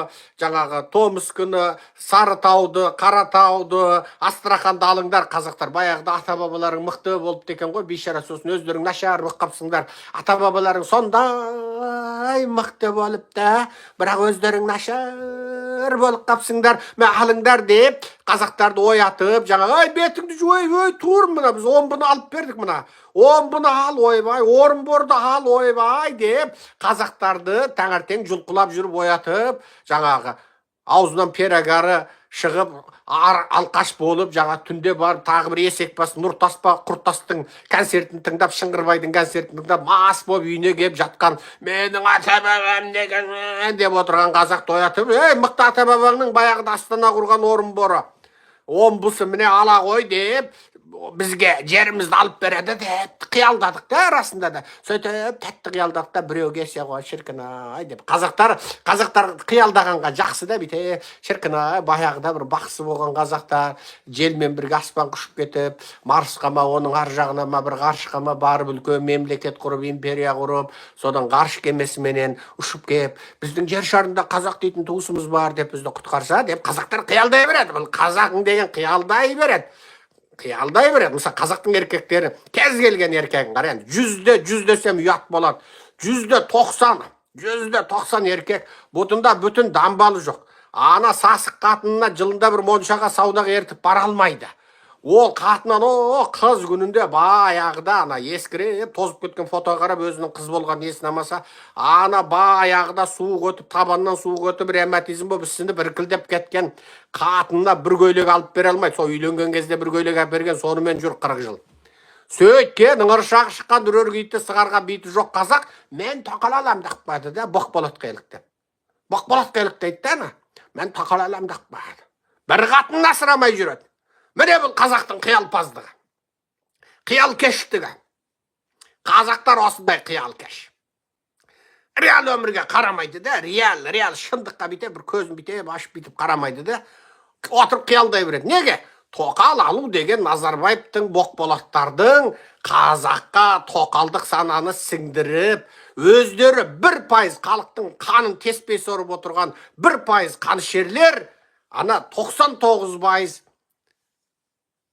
жаңағы Томскіні, Сарытауды, Қаратауды, Астраханды алыңдар, қазақтар баяғыда ата-бабаларың мықты болып екен ғой, бейшара, сосын өздерің нашар болып қапсыңдар. Ата-бабаларың сондай мықты болып та, бірақ өздерің нашар болып қапсыңдар, мә алыңдар деп, қазақтарды оятып, жаңағы, бетіңді жуай, тур мына, біз омбыны алып бердік мына. Омбыны ал, ойбай, Орынборды ал, ойбай деп, қазақтарды таңертең жұлқылап жүріп оятып, жаңағы аузынан перагары шығып, алқаш болып, жаңа түнде барып, тағы бір Есекбас, Нұртаспа, Құртастың концертін тыңдап, Шыңғырбайдың концертін тыңдап, мас болып үйіне келіп жатқан, менің ата-бабам деген деп отырған қазақты оятып, мықты ата-бабаңның баяғыда Астана құрған Орынборы, омбысы міне ала қой деп, бізге жерімізді алып береді деп қиялдадық та, расында да. Сөйтіп тәтті қиялдадық та, біреу келсе ғой, шіркін-ай деп. Қазақтар қиялдағанға жақсы да, бейте, шіркін-ай, баяғыда бір бақсы болған қазақтар желмен бірге аспанға ұшып кетіп, Марсқа ма, оның ар жағына ма, бір ғарышқа ма барып, үлкен мемлекет құрып, империя құрып, содан ғарыш кемесіменен ұшып кеп, біздің жер шарында қазақ дейтін туысымыз бар деп бізді құтқарса деп, қазақтар қиялдай береді. Бұл қазағың деген қиялдай береді. Қиялдай береді. Мысалы, қазақтың еркектері, кез келген еркегін қара, енді 100 десем ұят болады. 190 еркек, бұтында бүтін дамбалы жоқ. Ана сасық қатынына жылында бір моншаға саудаға ертіп бара алмайды. Ол қатынан қыз күнінде баяғыда ана ескіреп, тозып кеткен фото қарап өзінің қыз болған есін амаса, ана баяғыда суық өтіп, табаннан суық өтіп, ревматизм болып ісініп іркілдеп кеткен қатынына бір көйлек алып бере алмайды. Сол үйленген кезде бір көйлек алып берген, сонымен жүр 40 жыл. Сөйткен ыңыршағы шыққан үрер киітті сығарға бейті жоқ қазақ, мен тоқал алам деп қойды да, боқболат қиялық деп. Боқболат қиялық дейді да, ана. Мен тоқал алам деп қойды. Бір қатын асырамай жүреді. Міне бұл қазақтың қиялпаздығы, қиялкештігі. Қазақтар осындай қиялкеш. Реал өмірге қарамайды да, реал шындыққа бейте, бір көзін бейте, ашып бейтіп қарамайды да, отырып қиялдай береді. Неге? тоқал алу деген Назарбаевтың боқболаттардың қазаққа тоқалдық сананы сіңдіріп, өздері 1% халықтың қанын теспей сорып отырған 1% қанішерлер, ана 99%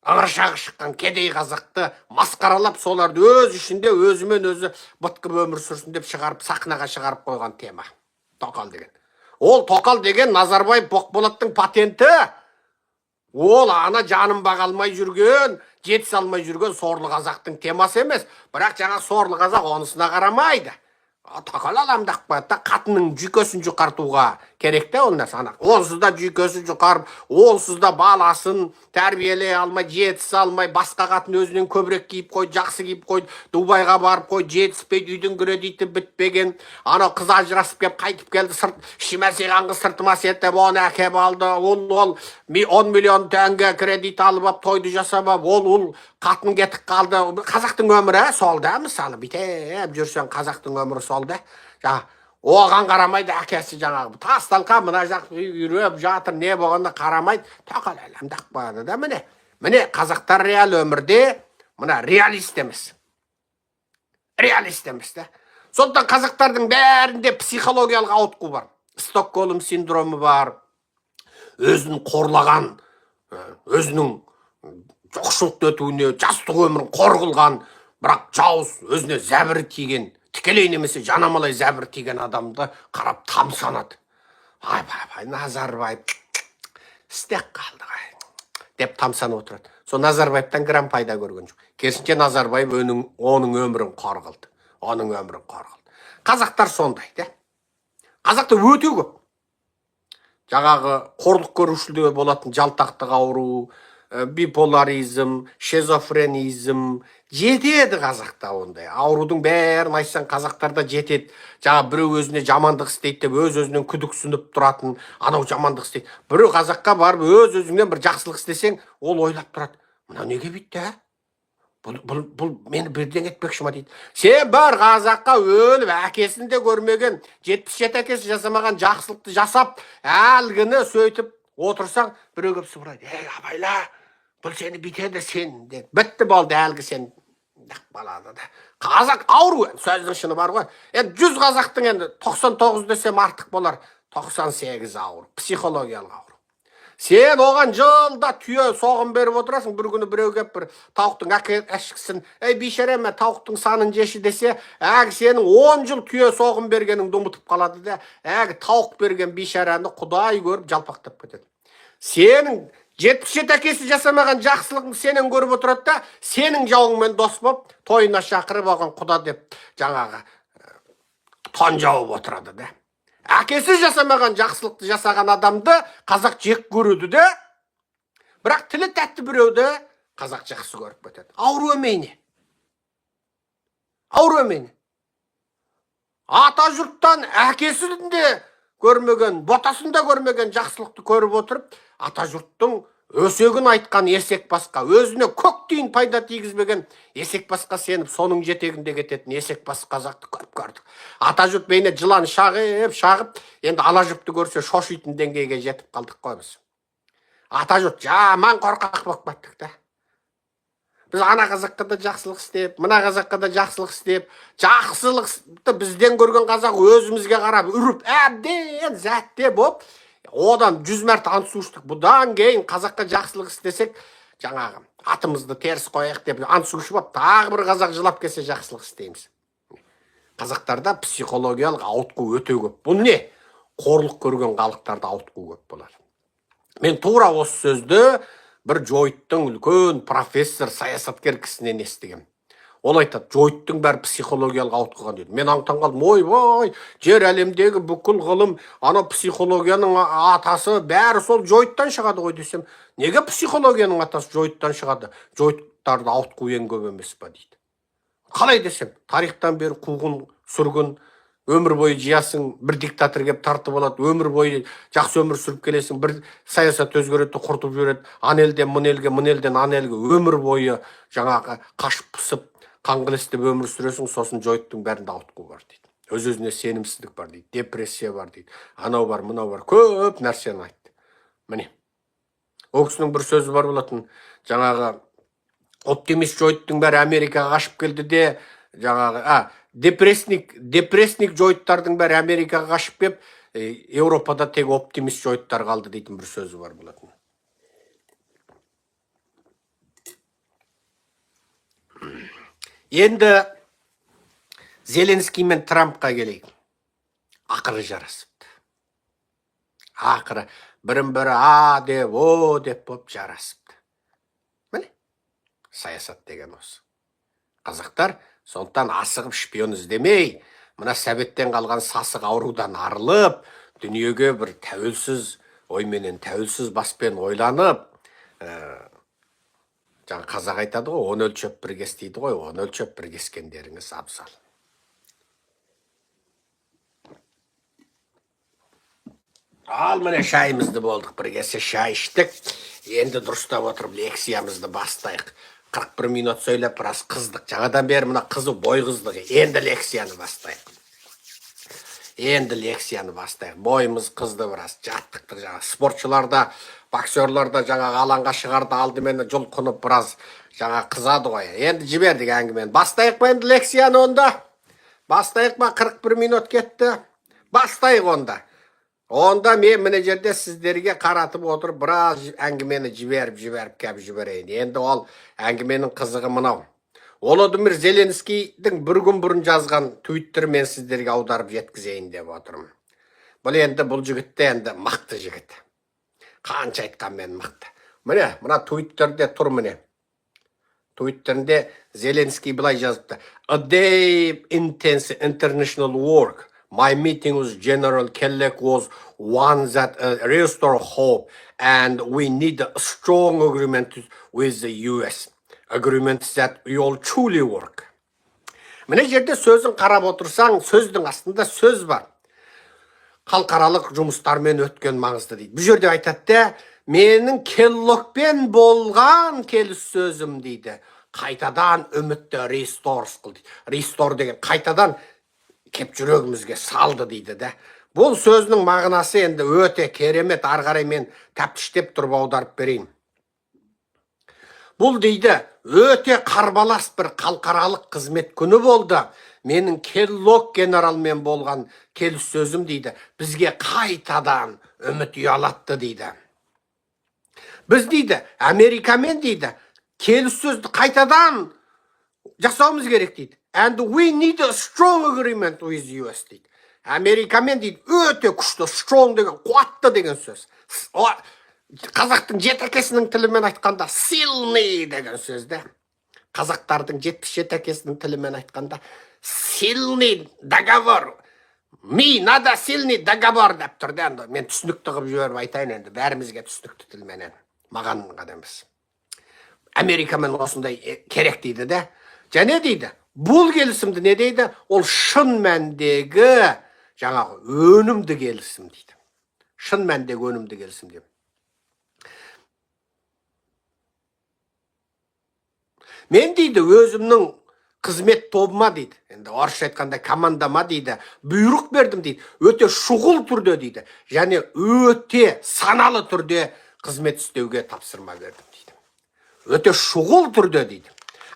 ыңыршағы шыққан кедей қазақты масқаралап, соларды өз ішінде өзімен өзі бытқып өмір сүрсін деп шығарып, сахнаға шығарып қойған тема. Тоқал деген. Ол тоқал деген Назарбаев боқболаттың патенті. Ол ана жанын баға алмай жүрген, жетіс алмай жүрген сорлы қазақтың темасы емес. Бірақ жаңа сорлы қазақ онысына қарамайды. Тоқал алам деп қояды, қатынның жүйкесін жұқартуға керек те ол нәрсе. Онсыз да жүйкесін жұқарып, онсыз да баласын тәрбиелей алмай, жетіс алмай, басқа қатын өзінен көбірек киіп қойды, жақсы киіп қойды, Дубайға барып қойды, жетіспейді, үйдің кредиті бітпеген, анау қыз ажырасып келіп қайтып келді, ішіме сыйған қыз сыртыма сетіп, оны әкеп алды, ол 10 миллион теңге кредит алып ап, тойды жасап ап, ол қатын кетіп қалды. Қазақтың өмірі сол да, мысалы, битеп жүрсең қазақтың өмірі сол да. Оған қарамайды, әкесі жаңағы тасталқа мына жақ үйреп жатыр, не болғанда қарамайды, тоқал әлемдақ болады да. Міне қазақтар реал өмірде мына реалист емес. Реалист емес да. Сондықтан қазақтардың бәрінде психологиялық ауытқу бар. Стокгольм синдромы бар. Өзін қорлаған, өзінің жоқшылықты өтуіне, жастық өмірін қор қылған, бірақ жауыз өзіне зәбір тиген, тікелей немесе жанамалай зәбір тиген адамды қарап тамсанады. Ай, Назарбаев істеп қалды деп тамсанып отырады. Сол Назарбаевтан грамм пайда көрген жоқ. Керісінше Назарбаев оның өмірін қор қылды. Оның өмірін қор қылды. Қазақтар сондай, да? Қазақта өте көп. Жаңағы қорлық көрушілде болатын жалтақтық ауру, биполаризм, шизофренизм жетеді қазақта ондай. Аурудың бәрін айтсаң қазақтарда жетеді. Жаңа біреу өзіне жамандық істейді деп өз-өзінен күдіксініп тұратын, анау жамандық істейді. Біреу қазаққа барып өз-өзіңнен бір жақсылық істесең, ол ойлап тұрады. Мына неге бүйтті, ә? Бұл мені бірден етпекші ма дейді. Сен бар қазаққа өліп, әкесін де көрмеген, 77 әкесі жасамаған жақсылықты жасап, әлгіні сөйтіп отырсаң, біреу көп сұрайды. Абайла, бұл сені бітеді сен деп. Бітті болды әлгі сен балады да. Қазақ ауру, сөздің шыны бар ғой. 100 қазақтың 99 десем артық болар. 98 ауру, психологиялық ауру. Сен оған жылда түйе соғым беріп отырасың, бір күні біреу кеп бір тауықтың әшкісін, бейшареме тауықтың санын жеші десе, сенің 10 жыл түйе соғым бергеніңді ұмытып қалады да, тауық берген бейшараны Құдай көріп жалпақтап кетеді. Сенің 77 әкесі жасамаған жақсылығың сенен көріп отырады да, сенің жауыңмен дос болып, тойына шақырып оған құда деп жаңағы тон жауып отырады да. Әкесі жасамаған жақсылықты жасаған адамды қазақ жек көреді де, бірақ тілі тәтті біреуді қазақ жақсы көріп кетеді. Ауру емейне. Ауру емейне. Ата жұрттан әкесін де көрмеген, ботасын да көрмеген жақсылықты көріп отырып, ата жұрттың өсегін айтқан есек басқа, өзіне көк тиын пайда тигізбеген есек басқа сеніп, соның жетегінде кететін есек басқа қазақты көріп көрдік. Ата жұрт бейне жылан шағып, енді ала жұртты көрсе шошитын деңгейге жетіп қалдық қой біз. Ата жұрт жаман қорқақ болып кеттік та. Біз ана қазаққа да жақсылық істеп, мына қазаққа да жақсылық істеп, жақсылықты бізден көрген қазақ өзімізге қарап үріп, әбден зәтте боп, одан 100 мәрте ант су іштік. Бұдан кейін қазаққа жақсылық істесек, жаңағы атымызды теріс қояйық деп ант су ішіп, тағы бір қазақ жылап келсе жақсылық істейміз. Қазақтарда психологиялық ауытқу өте көп. Бұл не? Қорлық көрген халықтарда ауытқу көп болады. Мен тура осы сөзді бір Жойттың үлкен профессор, саясаткер кісінен естігем. Ол айтады, Жойттың бәрі психологиялық ауытқыған дейді. Мен аңтан қалдым, ой, жер әлемдегі бүкіл ғылым, ана психологияның атасы бәрі сол Жойттан шығады ғой десем, неге психологияның атасы Жойттан шығады? Жойттарды ауытқу ең көп емес па дейді. Қалай десем, тарихтан бері қуғын, сүргін, өмір бойы жиясың, бір диктатор кеп тартып алады, өмір бойы жақсы өмір сүріп келесің, бір саясат өзгереді, құртып жібереді, ана елден мына елге, мына елден ана елге өмір бойы жаңағы қашып пысып, қаңғылестеп өмір сүресің, сосын Жойттың бәрінде ауытқу бар дейді. Өз-өзіне сенімсіздік бар дейді, депрессия бар дейді, анау бар, мынау бар, көп нәрсені айтты. Міне, Ол кісінің бір сөзі бар болатын. Жаңағы оптимист жойыттың бәрі Америкаға қашып келді де, жаңағы депрессник жойыттардың бәрі Америкаға қашып келіп, Еуропада тек оптимист жойыттар қалды дейтін бір сөзі бар болатын. Енді Зеленский мен Трампқа келейік. Ақыры жарасыпты. Ақыры бірін-бірі деп, деп болып жарасыпты. Міне, саясат деген осы. Қазақтар сондықтан асығып шпион іздемей, мына Советтен қалған сасық аурудан арылып, дүниеге бір тәуелсіз ойменен, тәуелсіз баспен ойланып, жаңа қазақ айтады ғой, 10 өлшеп бір кес дейді ғой, 10 өлшеп бір кескендеріңіз абзал. Ал міне шайымызды болдық, бір кесе шай іштік. Енді дұрыстап отырып лекциямызды бастайық. 41 минут сөйлеп біраз қыздық. Жаңадан бері мына қызы бой қыздық. Енді лекцияны бастайық. Бойымыз қызды біраз жаттықтық. Жаңа спортшыларда, боксерларда жаңа алаңға шығарды алдымен жол құнып біраз жаңа қызады ғой. Енді жібердік әңгімені. Бастайық па енді лекцияны онда? Бастайық па? 41 минут кетті. Бастайық онда. Онда мен міне жерде сіздерге қаратып отырып біраз әңгімені жіберіп кәп жіберейін. Енді ол әңгіменің қызығы мынау. Володимир Зеленскийдің бір күн бұрын жазған твиттер мен сіздерге аударып жеткізейін деп отырмын. Бұл жігітте енді мықты жігіт. Қанша айтқанмен мықты. Міне, мына твиттерде тұр міне. Твиттерінде Зеленский былай жазыпты. A day intense international work. My meeting with General Kellogg was one that restored hope, and we need a strong agreement with the US. Agreements that we all truly work. Міне жерде сөзін қарап отырсаң, сөздің астында сөз бар. Халықаралық жұмыстармен өткен маңызды дейді. Бұл жерде айтады, менің Келлогпен болған келіссөзім дейді. Қайтадан үмітті рестор қылды. Рестор деген қайтадан кеп жүрегімізге салды дейді де. Бұл сөзінің мағынасы енді өте керемет, ары қарай мен тәптіштеп тұрып аударып берейін. Бұл дейді, өте қарбалас бір халықаралық қызмет күні болды. Менің Келлог генералмен болған келіссөзім дейді, бізге қайтадан үміт ұялатты дейді. Біз дейді, Америкамен дейді, келіссөзді қайтадан жасауымыз керек дейді. And we need a strong agreement with US дейді. Америкамен дейді, өте күшті, strong деген, қуатты деген сөз. Қазақтың жетекесінің тілімен айтқанда, сильный деген сөзді. Қазақтардың 77 әкесінің тілімен айтқанда, сильный договор. Надо сильный договор деп тұрды. Мен түсінікті қып жіберіп айтайын енді, бәрімізге түсінікті тілменен. Маған ғана емес. Америкамен осындай керек дейді де. Және дейді, бұл келісімді не дейді? Ол шын мәндегі жаңағы өнімді келісім дейді. Шын мәндегі өнімді келісім дейді. Мен дейді, өзімнің қызмет тобыма дейді, енді орысша айтқанда командама дейді, бұйрық бердім дейді, өте шұғыл түрде дейді, және өте саналы түрде қызмет істеуге тапсырма бердім дейді. Өте шұғыл түрде дейді.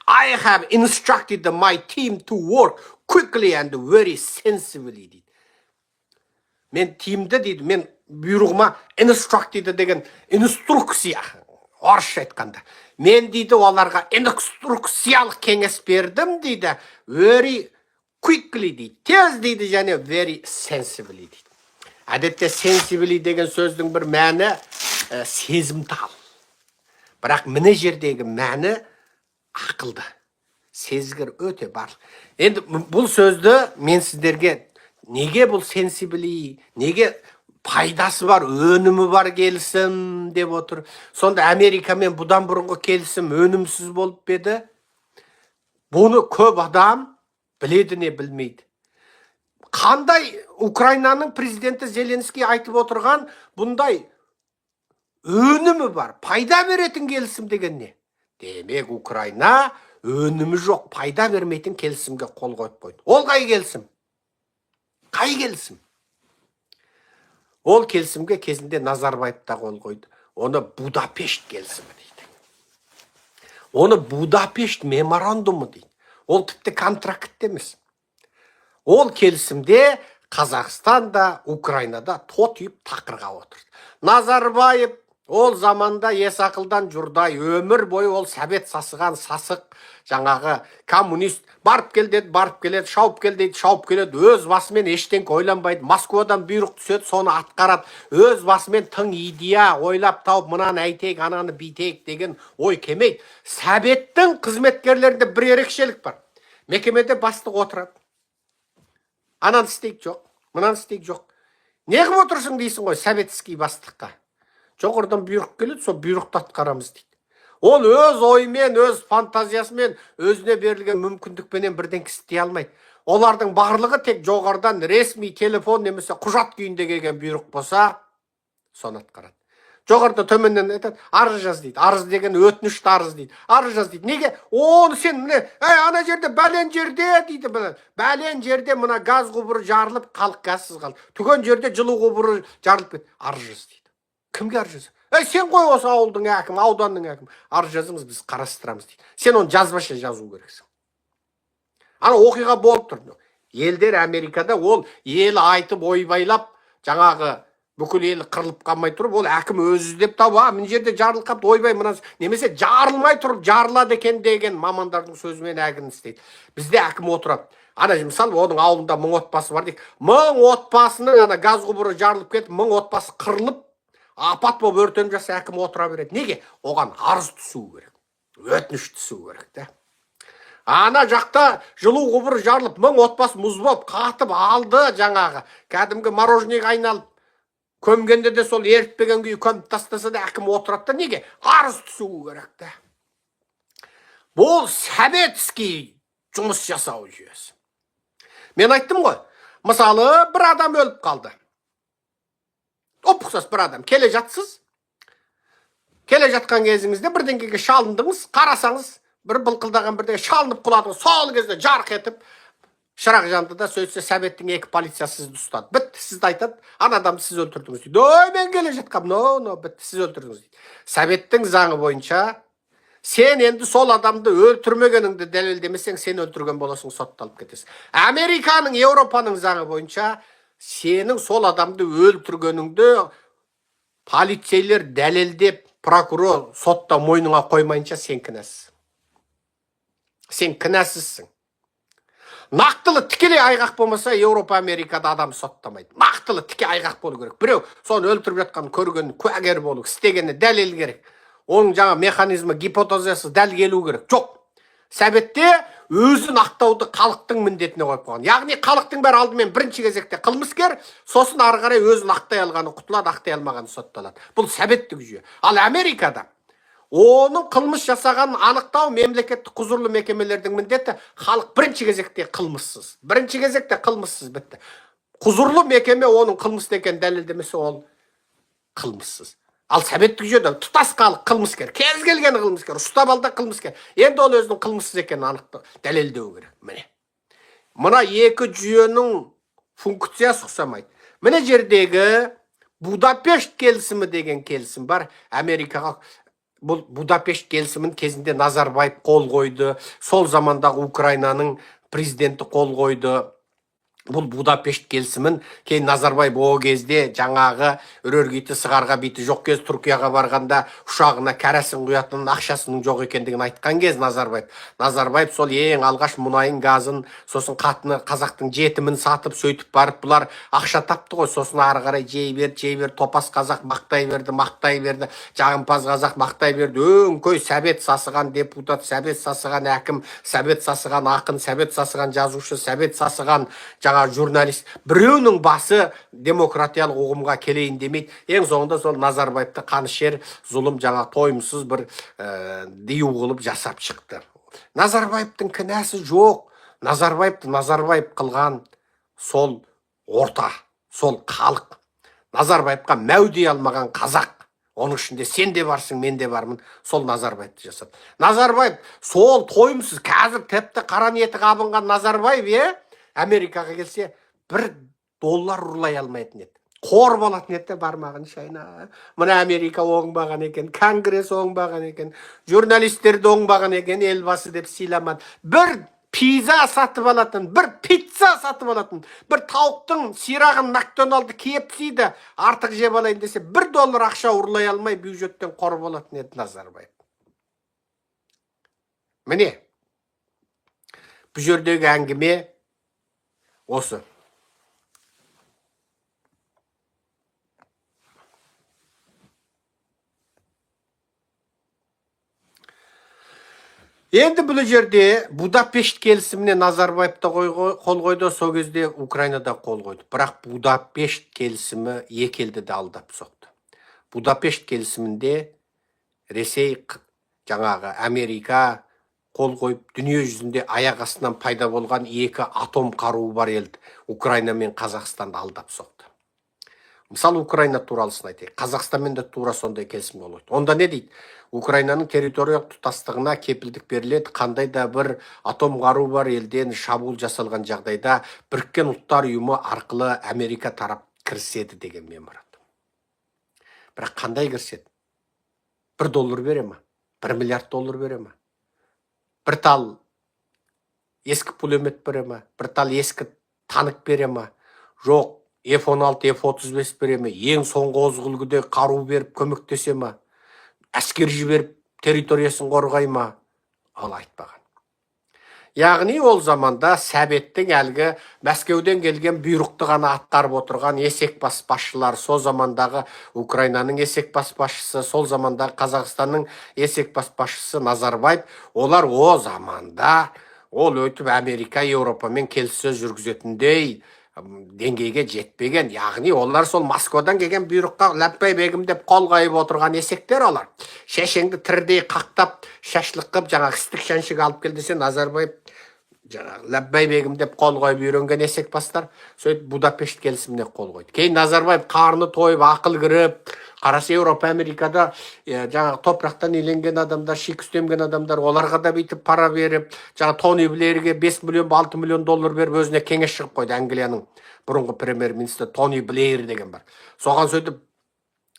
I have instructed my team to work quickly and very sensibly дейді. Мен тимді дейді, мен бұйрығыма instructed деген инструкция, орысша айтқанда. Мен дейді, оларға инструкциялық кеңес бердім дейді, very quickly дейді, тез дейді, және very sensibly дейді. Әдетте sensibly деген сөздің бір мәні сезімтал. Бірақ міне жердегі мәні ақылды, сезгір өте бар. Енді бұл сөзді мен сіздерге неге бұл sensibly, неге пайдасы бар, өнімі бар келісім деп отыр. Сонда Америкамен бұдан бұрынғы келісім өнімсіз болып беді. Бұны көп адам біледі не білмейді. Қандай Украинаның президенті Зеленский айтып отырған бұндай өнімі бар, пайда беретін келісім деген не? Демек, Украина өнімі жоқ, пайда бермейтін келісімге қол қойып қойды. Ол қай келісім? Қай келісім? Ол келісімге кезінде Назарбаев та қол қойды. Оны Будапешт келісімі дейді. Оны Будапешт меморандумы дейді. Ол тіпті контракт емес. Ол келісімде Қазақстанда, Украинада тотүйіп тақырға отырды. Назарбаев ол заманда есақылдан жұрдай, өмір бойы ол сәбет сасыған сасық, жаңағы коммунист, барып кел деді, барып келеді, шауып кел дейді, шауып келеді, өз басымен ештеңке ойланбайды, Москвадан бұйрық түседі, соны атқарады, өз басымен тың идея ойлап тауып, мынаны әйтейік, ананы бүйтейік деген ой келмейді. Сәбеттің қызметкерлерінде бір ерекшелік бар. Мекемеде бастық отырады. Ананы істейік жоқ, мынаны істейік жоқ. Не қылып отырсың дейсің ғой сәбетский бастыққа. Жоғарыдан бұйрық келеді, сол бұйрықты атқарамыз дейді. Ол өз ойымен, өз фантазиясымен, өзіне берілген мүмкіндікпенен бірден істей алмайды. Олардың барлығы тек жоғарыдан ресми телефон немесе құжат күйінде келген бұйрық болса, соны атқарады. Жоғарыда төменнен айтады, арыз жаз дейді. Арыз деген өтінішті арыз дейді. Арыз жаз дейді. Неге? Оны сен міне, ана жерде бәлен жерде дейді. Бәлен жерде мына газ құбыры жарылып, халық газсыз қалды. Түген жерде жылу құбыры жарылып кетті. Арыз жаз дейді. Кімге арыз жаз? Сен қой осы ауылдың әкімі, ауданның әкімі. Арыз жазыңыз, біз қарастырамыз дейді. Сен оны жазбаша жазу керексің. Ана оқиға болып тұр. Елдер Америкада ол ел айтып ойбайлап, жаңағы бүкіл ел қырылып қалмай тұрып, ол әкім өзі іздеп тауып, мына жерде жарылып қапты, ойбай мына, немесе жарылмай тұрып жарылады екен деген мамандардың сөзімен әкім істейді. Бізде әкім отырады. Ана мысалы, оның ауылында 1000 отбасы бар дейік. 1000 отбасының ана газ құбыры жарылып кетіп, 1000 отбасы қырылып, апат болып өртеніп жатса, әкім отыра береді. Неге? Оған арыз түсу керек. Өтініш түсу керек те. Ана жақта жылу құбыры жарылып, 1000 отбасы мұз болып қатып алды, жаңағы кәдімгі мороженega айналып, көмгенде де сол ерітпеген күйі көміп тастаса да әкім отырады да. Неге? Арыз түсу керек те. Бұл сәбетский жұмыс жасау жүйесі. Мен айттым ғой, мысалы бір адам өліп қалды. Ұқсас бір адам келе жатсыз. Келе жатқан кезіңізде бірдеңеге шалындыңыз, қарасаңыз, бір былқылдаған бірдеңе шалынып құладыңыз. Сол кезде жарқ етіп, шырақ жанды да, сөйтсе сәбеттің 2 полициясы сізді ұстады. Бітті, сізді айтады, ана адамды сіз өлтірдіңіз дейді. Ой, мен келе жатқам, бітті, сіз өлтірдіңіз дейді. Сәбеттің заңы бойынша, сен енді сол адамды өлтірмегеніңді дәлелдемесең, сен өлтірген боласың, сотталып кетесің. Американың, Еуропаның заңы бойынша, сенің сол адамды өлтіргеніңді полицейлер дәлелдеп, прокурор сотта мойныңа қоймайынша сен кінәсіз. Сен кінәсізсің. Нақтылы тікелей айғақ болмаса, Еуропа, Америкада адам соттамайды. Нақтылы тіке айғақ болу керек. Біреу соны өлтіріп жатқан көрген куәгер болу, істегені дәлел керек. Оның жаңа механизмі, гипотезасы дәл келу керек. Жоқ. Сәбетте өзін ақтауды халықтың міндетіне қойып қойған. Яғни халықтың бәрі алдымен бірінші кезекте қылмыскер, сосын ары қарай өзін ақтай алғаны құтылады, ақтай алмағаны сотталады. Бұл сәбеттік жүйе. Ал Америкада оның қылмыс жасағанын анықтау мемлекеттік құзырлы мекемелердің міндеті. Халық бірінші кезекте қылмыссыз. Бірінші кезекте қылмыссыз, бітті. Құзырлы мекеме оның қылмысты екенін дәлелдемесе, ол қылмыссыз. Ал сәбеттік жүйеде тұтас халық қылмыскер, кез келген қылмыскер, ұстап алда қылмыскер. Енді ол өзінің қылмыссыз екенін анықтау, дәлелдеу керек. Міне. Мына екі жүйенің функциясы ұқсамайды. Міне жердегі Будапешт келісімі деген келісім бар. Америкаға бұл Будапешт келісімін кезінде Назарбаев қол қойды. Сол замандағы Украинаның президенті қол қойды. Бұл Будапешт келісімін кейін Назарбаев о кезде жаңағы үрергейті сығарға биті жоқ кез Түркияға барғанда ұшағына кәрәсін құятын ақшасының жоқ екендігін айтқан кез Назарбаев сол ең алғаш мұнайын газын, сосын қатыны қазақтың жетімін сатып сөйтіп барып бұлар ақша тапты ғой. Сосын ары қарай жей бер, топас қазақ мақтай берді, жағымпаз қазақ мақтай берді. Өңкөй сәбет сасыған депутат, сәбет сасыған әкім, сәбет сасыған ақын, сәбет сасыған жазушы, сәбет сасыған журналист. Біреуінің басы демократиялық ұғымға келейін демейді. Ең соңында сол Назарбаевты қанішер, зұлым, жаңа тойымсыз бір дию қылып жасап шықты. Назарбаевтың кінәсі жоқ. Назарбаев қылған сол орта, сол халық. Назарбаевқа мәудей алмаған қазақ. Оның ішінде сен де барсың, мен де бармын. Сол Назарбаевты жасап. Назарбаев сол тойымсыз, қазір тіпті қара ниеті қабынған Назарбаев, Америкаға келсе $1 ұрлай алмайтын еді. қор болатын еді бармағын шайна. Мына Америка оңбаған екен, Конгресс оңбаған екен, журналистерді оңбаған екен, елбасы деп сыйламады. Бір пиза сатып алатын, бір пицца сатып алатын, бір тауықтың сирағын Макдоналды KFC-ді артық жеп алайын десе, $1 ақша ұрлай алмай бюджеттен қор болатын еді Назарбаев. Міне, бұл жердегі әңгіме осы. Енді бұл жерде Будапешт келісіміне Назарбаев та қол қойды, сол кезде Украинада қол қойды. Бірақ Будапешт келісімі екі елді де алдап соқты. Будапешт келісімінде Ресей, жаңағы Америка қол қойып, дүние жүзінде аяқ астынан пайда болған екі атом қаруы бар елді, Украина мен Қазақстанды алдап соқты. Мысалы, Украина туралысын айтайық. Қазақстанмен де тура сондай келісім болды. Онда не дейді? Украинаның территориялық тұтастығына кепілдік беріледі, қандай да бір атом қаруы бар елден шабуыл жасалған жағдайда Біріккен Ұлттар ұйымы арқылы Америка тарап кіріседі деген меморандум. Бірақ қандай кіріседі? $1 бере ма? $1 миллиард бере ма? Бір тал ескі пулемет бере ма? Бір тал ескі танк бере ма? Жоқ, F-16, F-35 бере ме? Ең соңғы озық үлгіде қару беріп көмектесе ма? Әскер жіберіп территориясын қорғай ма? Ал айтпаған. Яғни ол заманда Сәбеттің әлгі Мәскеуден келген бұйрықты ғана атқарып отырған есекбас басшылар, сол замандағы Украинаның есекбас басшысы, сол замандағы Қазақстанның есекбас басшысы Назарбаев, олар о заманда ол өтіп Америка, Еуропамен келіссөз жүргізетіндей деңгейге жетпеген. Яғни олар сол Москвадан келген бұйрыққа ләббай бегім деп қол қойып отырған есектер олар. Шешеңді тірдей қақтап, шашлық қып, жаңағы істік шаншық алып кел десе, Назарбаев жаңағы ләббай бегім деп қол қойып үйренген есек бастар. Сөйтіп Будапешт келісіміне қол қойды. Кейін Назарбаев қарны тойып, ақыл кіріп, қарасы Еуропа, Америкада жаңағы топырақтан иленген адамдар, шик үстемген адамдар, оларға да бүйтіп пара беріп, жаңағы Тони Блерге $5 миллион, $6 миллион беріп, өзіне кеңес шығып қойды. Англияның бұрынғы премьер-министрі Тони Блер деген бар. Соған сөйтіп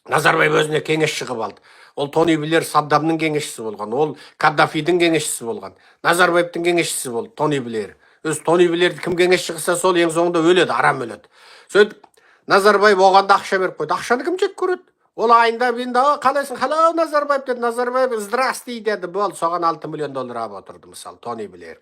Назарбаев өзіне кеңес шығып алды. Ол Тони Блер Саддамның кеңесшісі болған, ол Каддафидің кеңесшісі болған, Назарбаевтың кеңесшісі болды Тони Блер. Өз Тони Блерді кім кеңес шығса, сол ең соңында өледі, арам өледі. Сөйтіп Назарбаев оған да ақша беріп қойды. Ақшаны кім жек көреді? Ол айында енді қалайсың? Халау Назарбаев деді. Назарбаев здрасти деді. Бол, соған $6 миллион алып отырды, мысалы, Тони Блер.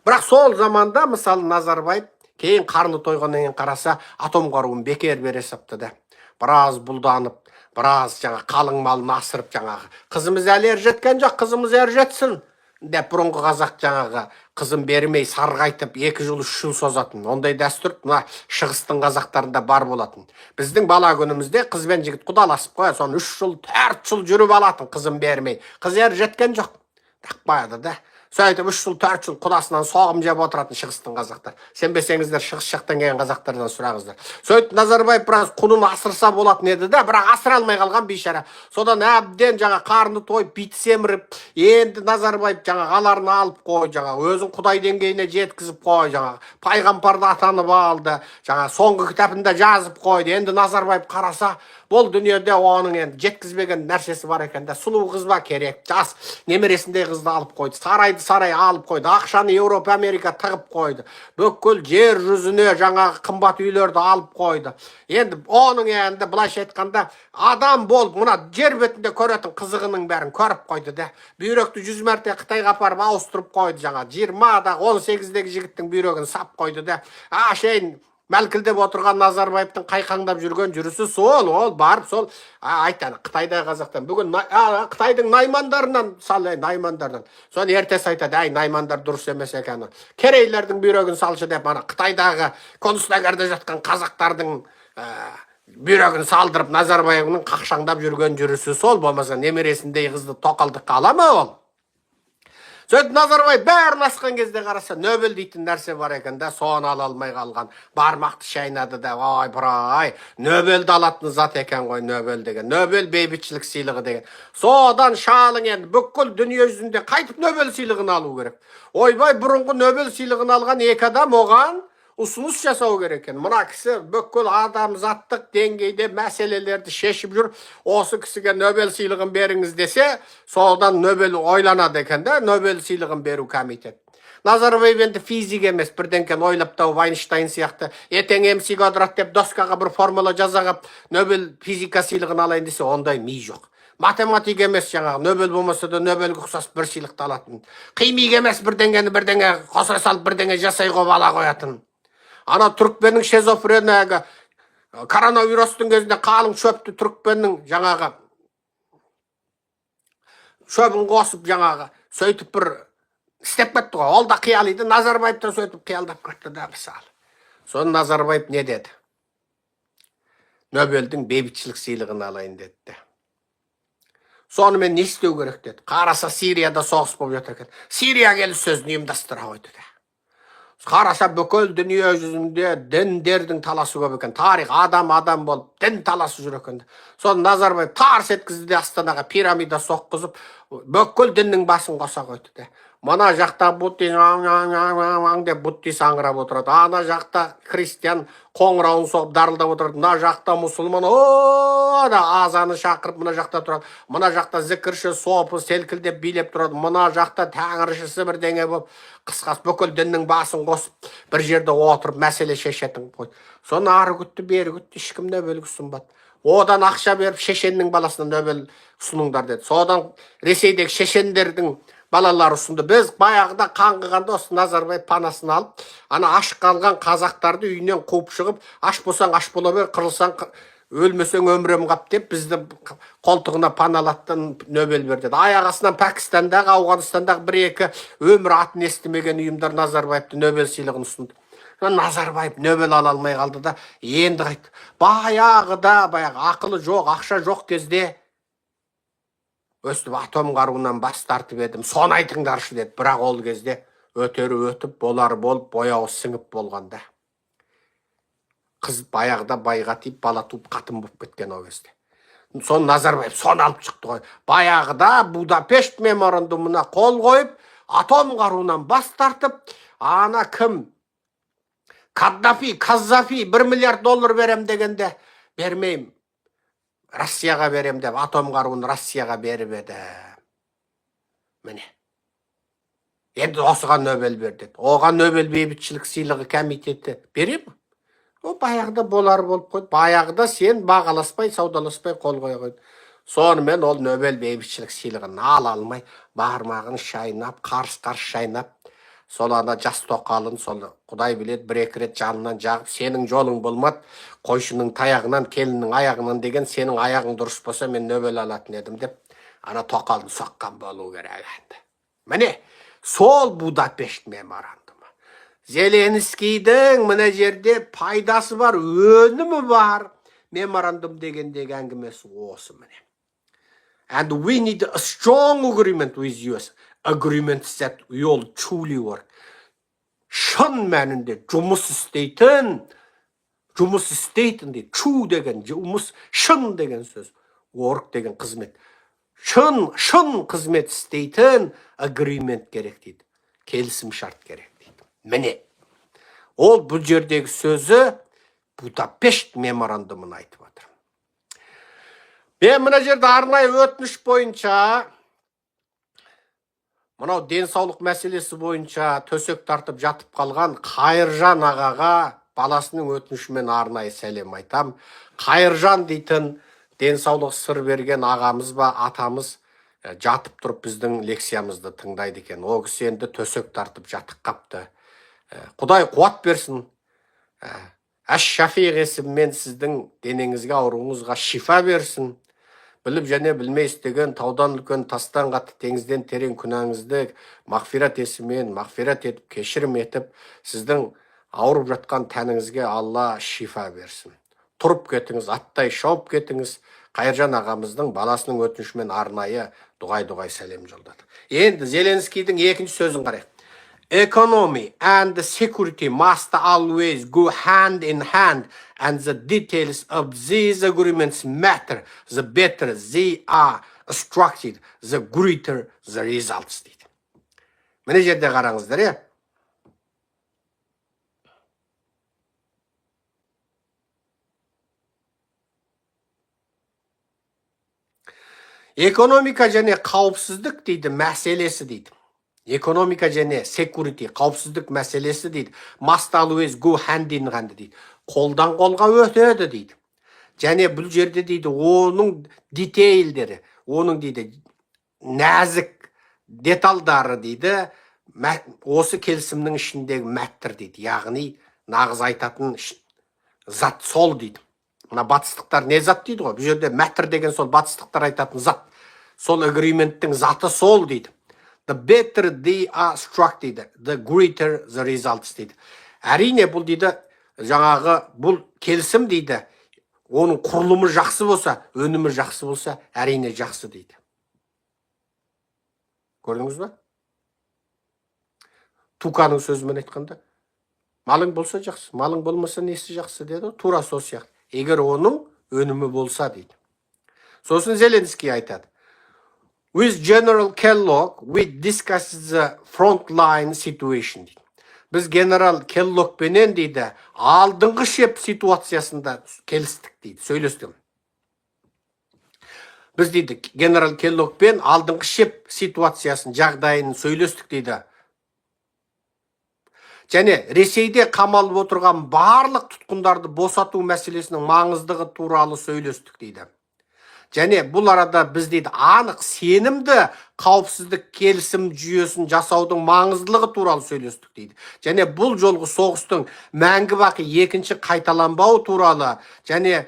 Бірақ сол заманда, мысалы, Назарбаев кейін қарны тойғаннан кейін қараса, атом қаруын бекер бере сапты да. Біраз бұлданып, біраз жаңа қалың малын асырып, жаңағы қызымыз әлі ержеткен жоқ, қызымыз ержетсін деп бұрынғы қазақ жаңағы қызын бермей сарғайтып 2 жыл 3 жыл созатын. Ондай дәстүр мына шығыстың қазақтарында бар болатын. Біздің бала күнімізде қыз бен жігіт құдаласып қоя, соны 3 жыл 4 жыл жүріп алатын, қызын бермей. Қыз ержеткен жоқ. Тақпайды да. Сөйтіп 3 жыл 4 жыл құдасынан соғым жеп отыратын шығыстың қазақтар. Сенбесеңіздер шығыс жақтан келген қазақтардан сұраңыздар. Сөйтіп Назарбаев біраз құнын асырса болатын еді да, бірақ асыра алмай қалған бейшара. Содан әбден жаңа қарны тойып, бит семіріп, енді Назарбаев жаңа аларын алып қой, жаңа өзін құдай деңгейіне жеткізіп қой, жаңа пайғамбарды атанып алды, жаңа соңғы кітабында жазып қойды. Енді Назарбаев қараса, бұл дүниеде оның енді жеткізбеген нәрсесі бар екен да, сұлу қыз ба керек, жас немересіндей қызды алып қойды, сарайды сарай алып қойды, ақшаны Еуропа, Америка тығып қойды, бүкіл жер жүзіне жаңағы қымбат үйлерді алып қойды. Енді оның енді былайша айтқанда адам болып мына жер бетінде көретін қызығының бәрін көріп қойды да, бүйректі 100 мәрте Қытайға апарып ауыстырып қойды, жаңа 20-да 18-дегі жігіттің бүйрегін сап қойды да, ашейін мәлкілдеп отырған Назарбаевтың қайқаңдап жүрген жүрісі сол, ол барып сол айтады Қытайдағы қазақтан бүгін Қытайдың наймандарынан, мысалы наймандардан, соны ертесі айтады, наймандар дұрыс емес екен, керейлердің бүйрегін салшы деп, ана Қытайдағы концлагерьде жатқан қазақтардың бүйрегін салдырып Назарбаевның қақшаңдап жүрген жүрісі сол. Болмаса немересіндей қызды тоқалдыққа ала ма ол? Сөйтіп Назарбаев бәрін асқан кезде қараса, Нобель дейтін нәрсе бар екен да, соны ала алмай қалған. Бармақты шайнады да, ой, бұрай, Нобельді алатын зат екен ғой, Нобель деген. Нобель бейбітшілік сыйлығы деген. Содан шалың енді бүкіл дүние жүзінде қайтып Нобель сыйлығын алу керек. Ойбай, бұрынғы Нобель сыйлығын алған екі адам оған ұсыныс жасау керек екен. Мына кісі бүкіл адамзаттық деңгейде мәселелерді шешіп жүр. Осы кісіге Нобель сыйлығын беріңіз десе, содан Нобель ойланады екен да, Нобель сыйлығын беру комитет. Назарбаев енді физик емес, бірдеңкені ойлап тауып Айнштайн сияқты ертең МС квадрат деп доскаға бір формула жазағап Нобель физика сыйлығын алайын десе, ондай ми жоқ. Математик емес, жаңағы Нобель болмаса да Нобельге ұқсас бір сыйлықты алатын. Химик емес, бірдеңені бірдеңе қоса салып бірдеңе жасай қойып ала қоятын. Ана түрікпеннің шизофренияға коронавирустың кезінде қалың шөпті түрікпеннің жаңағы шөбін қосып жаңағы сөйтіп бір істеп кетті ғой. Ол да қиялиды, Назарбаев та сөйтіп қиялдап кетті да мысалы. Соны Назарбаев не деді? Нобельдің бейбітшілік сыйлығын алайын деді. Сонымен не істеу керек деді. Қараса Сирияда соғыс болып жатыр екен. Сирия келіссөзін ұйымдастыра қойды да. Қараса бүкіл дүние жүзінде діндердің таласы көп екен. Тарих адам болып дін таласы жүр екен. Соны Назарбаев тарс еткізді де Астанаға пирамида соққызып, бүкіл діннің басын қоса қойды да. Мына жақта буддист деп буддист аңырап отырады. Ана жақта христиан қоңырауын соғып дарылдап отырады. Мына жақта мұсылман да азаны шақырып мына жақта тұрады. Мына жақта зікірші сопы селкілдеп билеп тұрады. Мына жақта тәңіршісі бірдеңе болып, қысқасы бүкіл діннің басын қосып бір жерде отырып мәселе шешетін қойды. Соны ары күтті, бері күтті, ешкім Нобель ұсынбады. Одан ақша беріп шешеннің баласына Нобель ұсыныңдар деді. Содан Ресейдегі шешендердің балалары ұсынды. Біз баяғыда қаңғығанда осы Назарбаев панасын алып, ана аш қалған қазақтарды үйінен қуып шығып, аш болсаң аш бола бер, қырылсаң өлмесең өмірем қап деп бізді қолтығына паналаттан Нобель берді. Аяқ астынан Пәкістандағы, Ауғанстандағы бір-екі өмір атын естімеген ұйымдар Назарбаевты Нобель сыйлығын ұсынды. Назарбаев Нобель ала алмай қалды да, енді қайтты. Баяғы ақылы жоқ, ақша жоқ кезде өстіп атом қаруынан бас тартып едім, соны айтыңдаршы деді. Бірақ ол кезде өтері өтіп, болары болып, бояуы сіңіп болғанда. Қыз баяғыда байға тиіп, бала туып қатын болып кеткен ол кезде. Соны Назарбаев соны алып шықты ғой. Баяғыда Будапешт меморандумына қол қойып, атом қаруынан бас тартып, ана кім? Казафи $1 миллиард берем дегенде, бермеймін. Россияға берем деп, атом қаруын Россияға беріп еді. Міне. Енді осыған Нобель берді. Оған Нобель бейбітшілік сыйлығы комитеті берем? О, баяғыда болар болып қойды. Баяғыда сен бағаласпай, саудаласпай қол қоя қойды. Сонымен ол Нобель бейбітшілік сыйлығын ала алмай, бармағын шайнап, қарс-қарс шайнап, сол ана жас тоқалын, сол Құдай біледі, бір-екі рет жанынан жағып, сенің жолың болмады, қойшының таяғынан, келіннің аяғынан деген, сенің аяғың дұрыс болса, мен Нобель алатын едім деп, ана тоқалын соққан болу керек енді. Міне, сол Будапешт меморандумы. Зеленскийдің мына жерде пайдасы бар, өнімі бар. Меморандум дегендегі әңгімесі осы міне. And we need a strong agreement with US. Agreements that we all truly work. Шын мәнінде жұмыс істейтін де, true деген жұмыс, шын деген сөз, work деген қызмет. Шын қызмет істейтін agreement керек дейді. Келісім шарт керек дейді. Міне, ол бұл жердегі сөзі Будапешт меморандумын айтып отыр. Мен мына жерде арнайы өтініш бойынша, мынау денсаулық мәселесі бойынша төсек тартып жатып қалған Қайыржан ағаға баласының өтінішімен арнайы сәлем айтам. Қайыржан дейтін денсаулық сыр берген ағамыз ба, атамыз жатып тұрып біздің лекциямызды тыңдайды екен. Ол кісі енді төсек тартып жатып қапты. Құдай қуат берсін. Әш-Шафиғ есіммен сіздің денеңізге, ауруыңызға шифа берсін. Біліп және білмей істеген таудан үлкен, тастан қатты, теңізден терең күнәңізді мағфират есімен, мағфират етіп, кешірім етіп, сіздің ауырып жатқан тәніңізге Алла шифа берсін. Тұрып кетіңіз, аттай шауып кетіңіз. Қайыржан ағамыздың баласының өтінішімен арнайы дұғай сәлем жолдады. Енді Зеленскийдің екінші сөзін қарайық. Economy and security must always go hand in hand, and the details of these agreements matter. The better they are structured, the greater the results. дейді. Міне жерде қараңыздар, Экономика және қауіпсіздік дейді, мәселесі дейді. Экономика және security, қауіпсіздік мәселесі дейді. Must always go hand in hand дейді. Қолдан қолға өтеді дейді. Және бұл жерде дейді, оның детейлдері, оның дейді, нәзік деталдары дейді, осы келісімнің ішіндегі мәттір дейді. Яғни, нағыз айтатын зат сол дейді. Мына батыстықтар не зат дейді ғой? Бұл жерде мәттір деген сол батыстықтар айтатын зат. Сол агреементтің заты сол дейді. The better they are struck дейді. The greater the results дейді. Әрине бұл дейді, жаңағы бұл келісім дейді, оның құрылымы жақсы болса, өнімі жақсы болса, әрине жақсы дейді. Көрдіңіз ба? Туканың сөзімен айтқанда, малың болса жақсы, малың болмаса несі жақсы деді, тура сол сияқты. Егер оның өнімі болса дейді. Сосын Зеленский айтады. With General Kellogg, we discussed the frontline situation дейді. Біз генерал Келлогпенен дейді, алдыңғы шеп ситуациясында келістік дейді, сөйлестім. Біз дейді, генерал Келлогпен алдыңғы шеп ситуациясын, жағдайын сөйлестік дейді. Және Ресейде қамалып отырған барлық тұтқындарды босату мәселесінің маңыздығы туралы сөйлестік дейді. Және бұл арада біз дейді, анық сенімді қауіпсіздік келісім жүйесін жасаудың маңыздылығы туралы сөйлестік дейді. Және бұл жолғы соғыстың мәңгі бақи екінші қайталанбауы туралы, және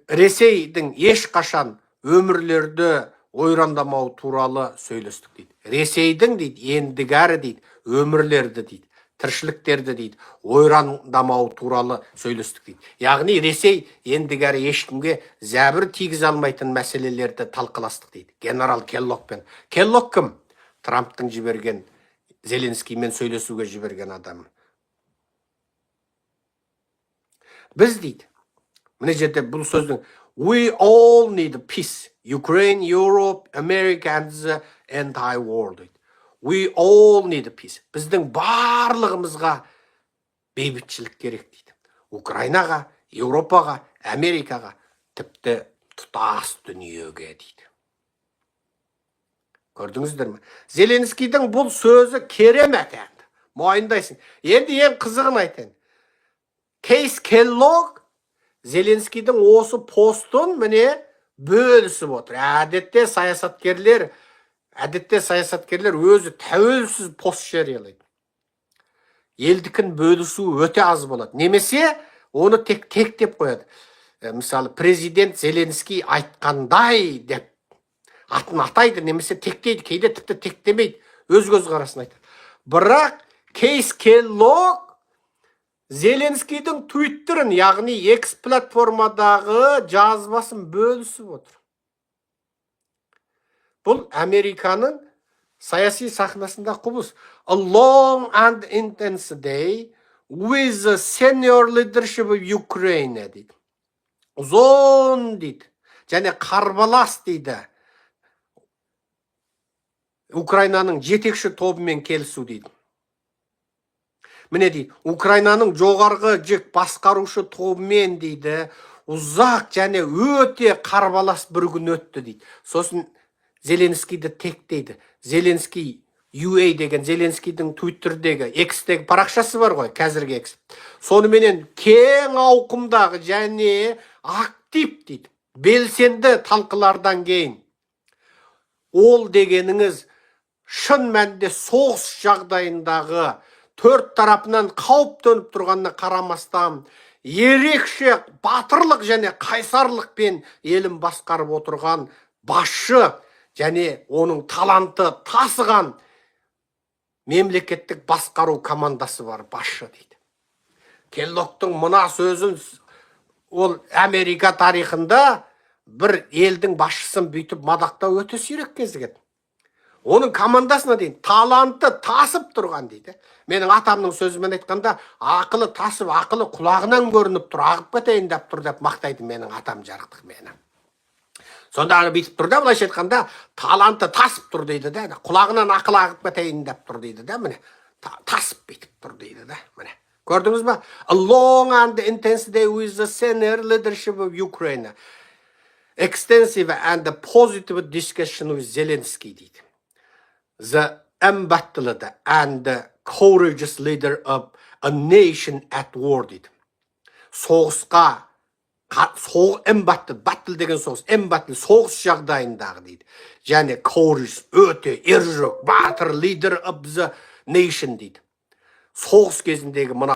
Ресейдің ешқашан өмірлерді ойрандамау туралы сөйлестік дейді. Ресейдің дейді, ендігәрі дейді, өмірлерді дейді, тіршіліктерді дейді, ойрандамау туралы сөйлестік дейді. Яғни Ресей ендігәрі ешкімге зәбір тигізе алмайтын мәселелерді талқыластық дейді. Генерал Келлогпен. Келлог кім? Трамптың жіберген, Зеленскиймен сөйлесуге жіберген адам. Біз дейді, міне жерде бұл сөздің we all need peace. Ukraine, Europe, America and the entire world дейді. We all need peace. Біздің барлығымызға бейбітшілік керек дейді. Украинаға, Еуропаға, Америкаға, тіпті тұтас дүниеге дейді. Көрдіңіздер ме? Зеленскийдің бұл сөзі керемет енді. Мойындайсың. Енді ең қызығын айтайын. Кейс Келлог Зеленскийдің осы постын міне бөлісіп отыр. Әдетте саясаткерлер өзі тәуелсіз пост жариялайды. Елдікін бөлісу өте аз болады. Немесе оны тек деп қояды. Мысалы, президент Зеленский айтқандай деп атын атайды, немесе тектейді, кейде тіпті тектемейді, өз көзқарасын айтады. Бірақ Кейс Келлог Зеленскийдің твиттерін, яғни X платформадағы жазбасын бөлісіп отыр. Бұл Американың саяси сахнасында құбылыс. A long and intense day with the senior leadership of Ukraine дейді. Ұзын дейді. Және қарбалас дейді. Украинаның жетекші тобымен келісу дейді. Міне дейді, Украинаның жоғарғы жек басқарушы тобымен дейді, ұзақ және өте қарбалас бір күн өтті дейді. Сосын Зеленскийді тектейді. Зеленский UA деген Зеленскийдің Twitterдегі, X-тегі парақшасы бар ғой, қазіргі X. Соныменен кең ауқымдағы және актив дейді. Белсенді талқылардан кейін. Ол дегеніңіз шын мәнінде соғыс жағдайындағы төрт тарапынан қауіп төніп тұрғанына қарамастан ерекше батырлық және қайсарлықпен елін басқарып отырған басшы және оның таланты тасыған мемлекеттік басқару командасы бар басшы дейді. Келлогтың мына сөзін ол Америка тарихында бір елдің басшысын бүйтіп мадақтау өте сирек кезігеді. Оның командасына дейін таланты тасып тұрған дейді. Менің атамның сөзімен айтқанда, ақылы тасып, ақылы құлағынан көрініп тұр, ағып кетейін деп тұр деп мақтайды менің атам жарықтық мені. Сонда бүйтіп тұр да, былайша айтқанда, таланты тасып тұр дейді да, құлағынан ақылы ағып кетейін деп тұр дейді да, міне. Тасып бүйтіп тұр дейді да, міне. Көрдіңіз ба? A long and intense day with the senior leadership of Ukraine. extensive and positive discussion with Zelensky дейді. The embattled and courageous leader of a nation at war дейді. Соғысқа, battle деген соғыс, embattle соғыс жағдайындағы дейді. Және courageous, өте ержүрек, батыр leader of the nation дейді. Соғыс кезіндегі мына